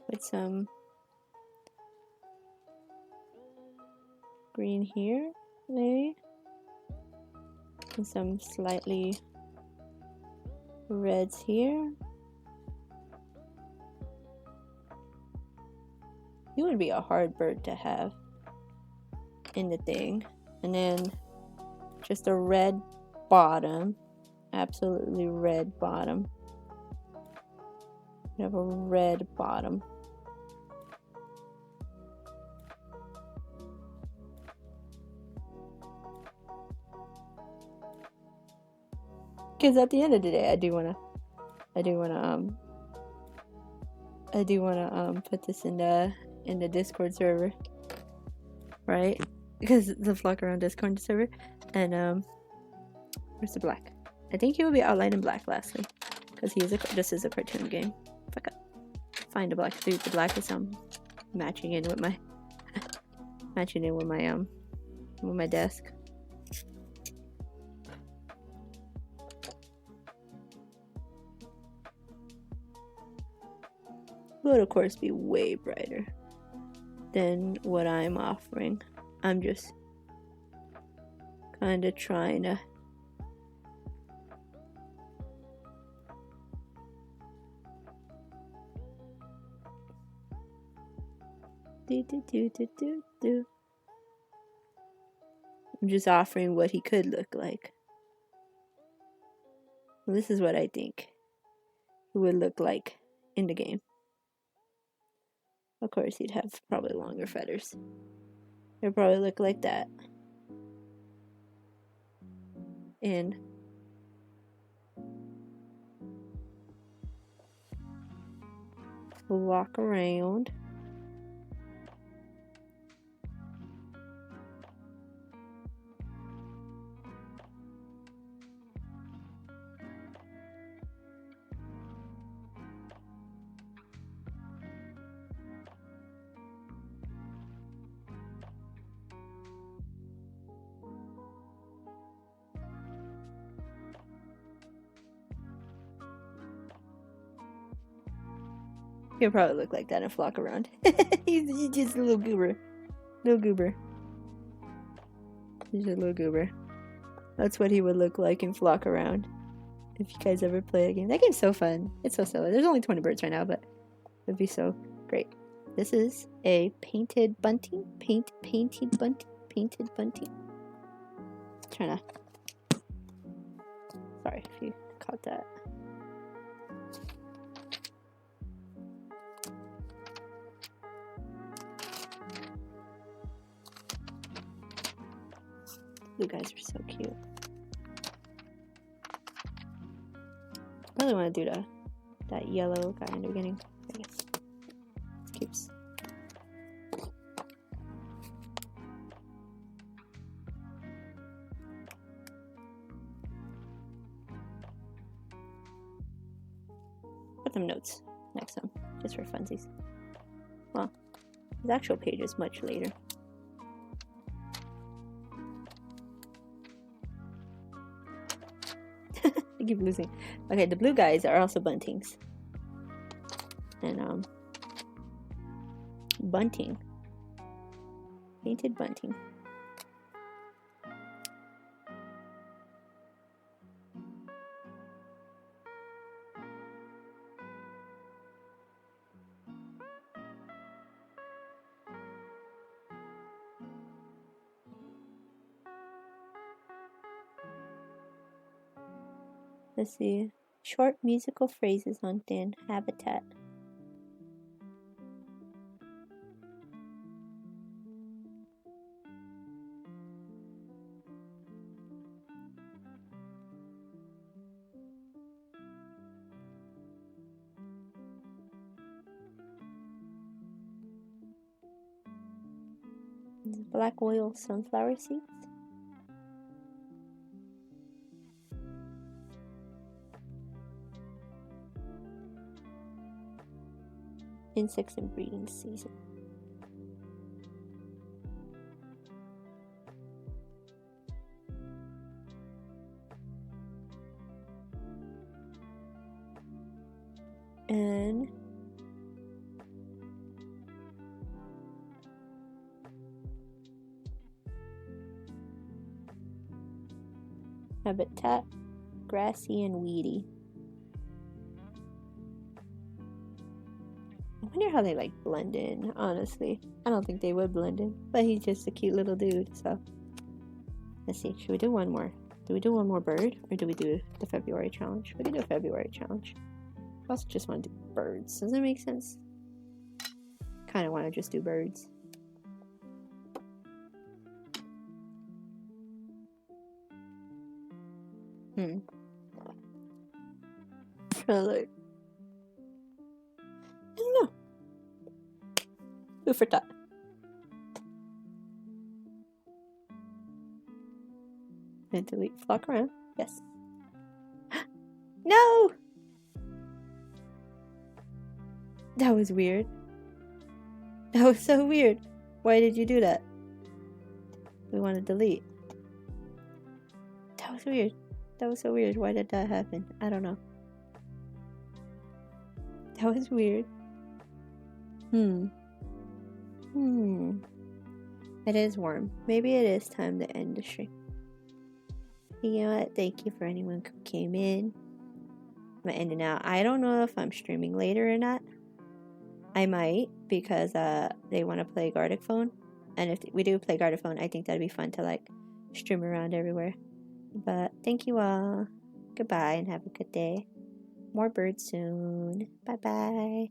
With some green here, maybe. And some slightly reds here. He would be a hard bird to have in the thing. And then just a red bottom. Absolutely red bottom. We have a red bottom. Because at the end of the day, I do wanna put this in the Discord server, right? Because the FlockAround Discord server, and where's the black? I think he will be outlined in black lastly, because this is a cartoon game. If I could find a black, dude, the black is matching in with my with my desk. Would of course be way brighter than what I'm offering. I'm just kind of trying to I'm just offering what he could look like. Well, this is what I think he would look like in the game. Of course, he'd have probably longer feathers. He'd probably look like that. And walk around. He'll probably look like that in FlockAround. He's just a little goober. Little goober. He's a little goober. That's what he would look like in FlockAround. If you guys ever play a game. That game's so fun. It's so silly. There's only 20 birds right now, but it'd be so great. This is a painted bunting. Painted bunting. Trying to... Sorry if you caught that. You guys are so cute. I really want to do that yellow guy in the beginning. I guess it keeps. Put some notes next time, just for funsies. Well, his actual page is much later. I keep losing. Okay, the blue guys are also buntings. And bunting. Painted bunting. Let's see. Short musical phrases on thin habitat. Black oil sunflower seeds. Insects and breeding season. And habitat, grassy and weedy. I wonder how they like blend in, honestly. I don't think they would blend in, but he's just a cute little dude, so. Let's see, should we do one more? Do we do one more bird, or do we do the February challenge? We can do a February challenge. I also just want to do birds. Does that make sense? Kind of want to just do birds. Like, I don't know. Who for thought? And delete FlockAround. Yes. No! That was weird. That was so weird. Why did you do that? We want to delete. That was weird. That was so weird. Why did that happen? I don't know. That was weird. It is warm. Maybe it is time to end the stream. You know what? Thank you for anyone who came in. I'm gonna end it now. I don't know if I'm streaming later or not. I might, because they want to play Gartic Phone. And if we do play Gartic Phone, I think that'd be fun to like stream around everywhere. But thank you all. Goodbye and have a good day. More birds soon. Bye bye.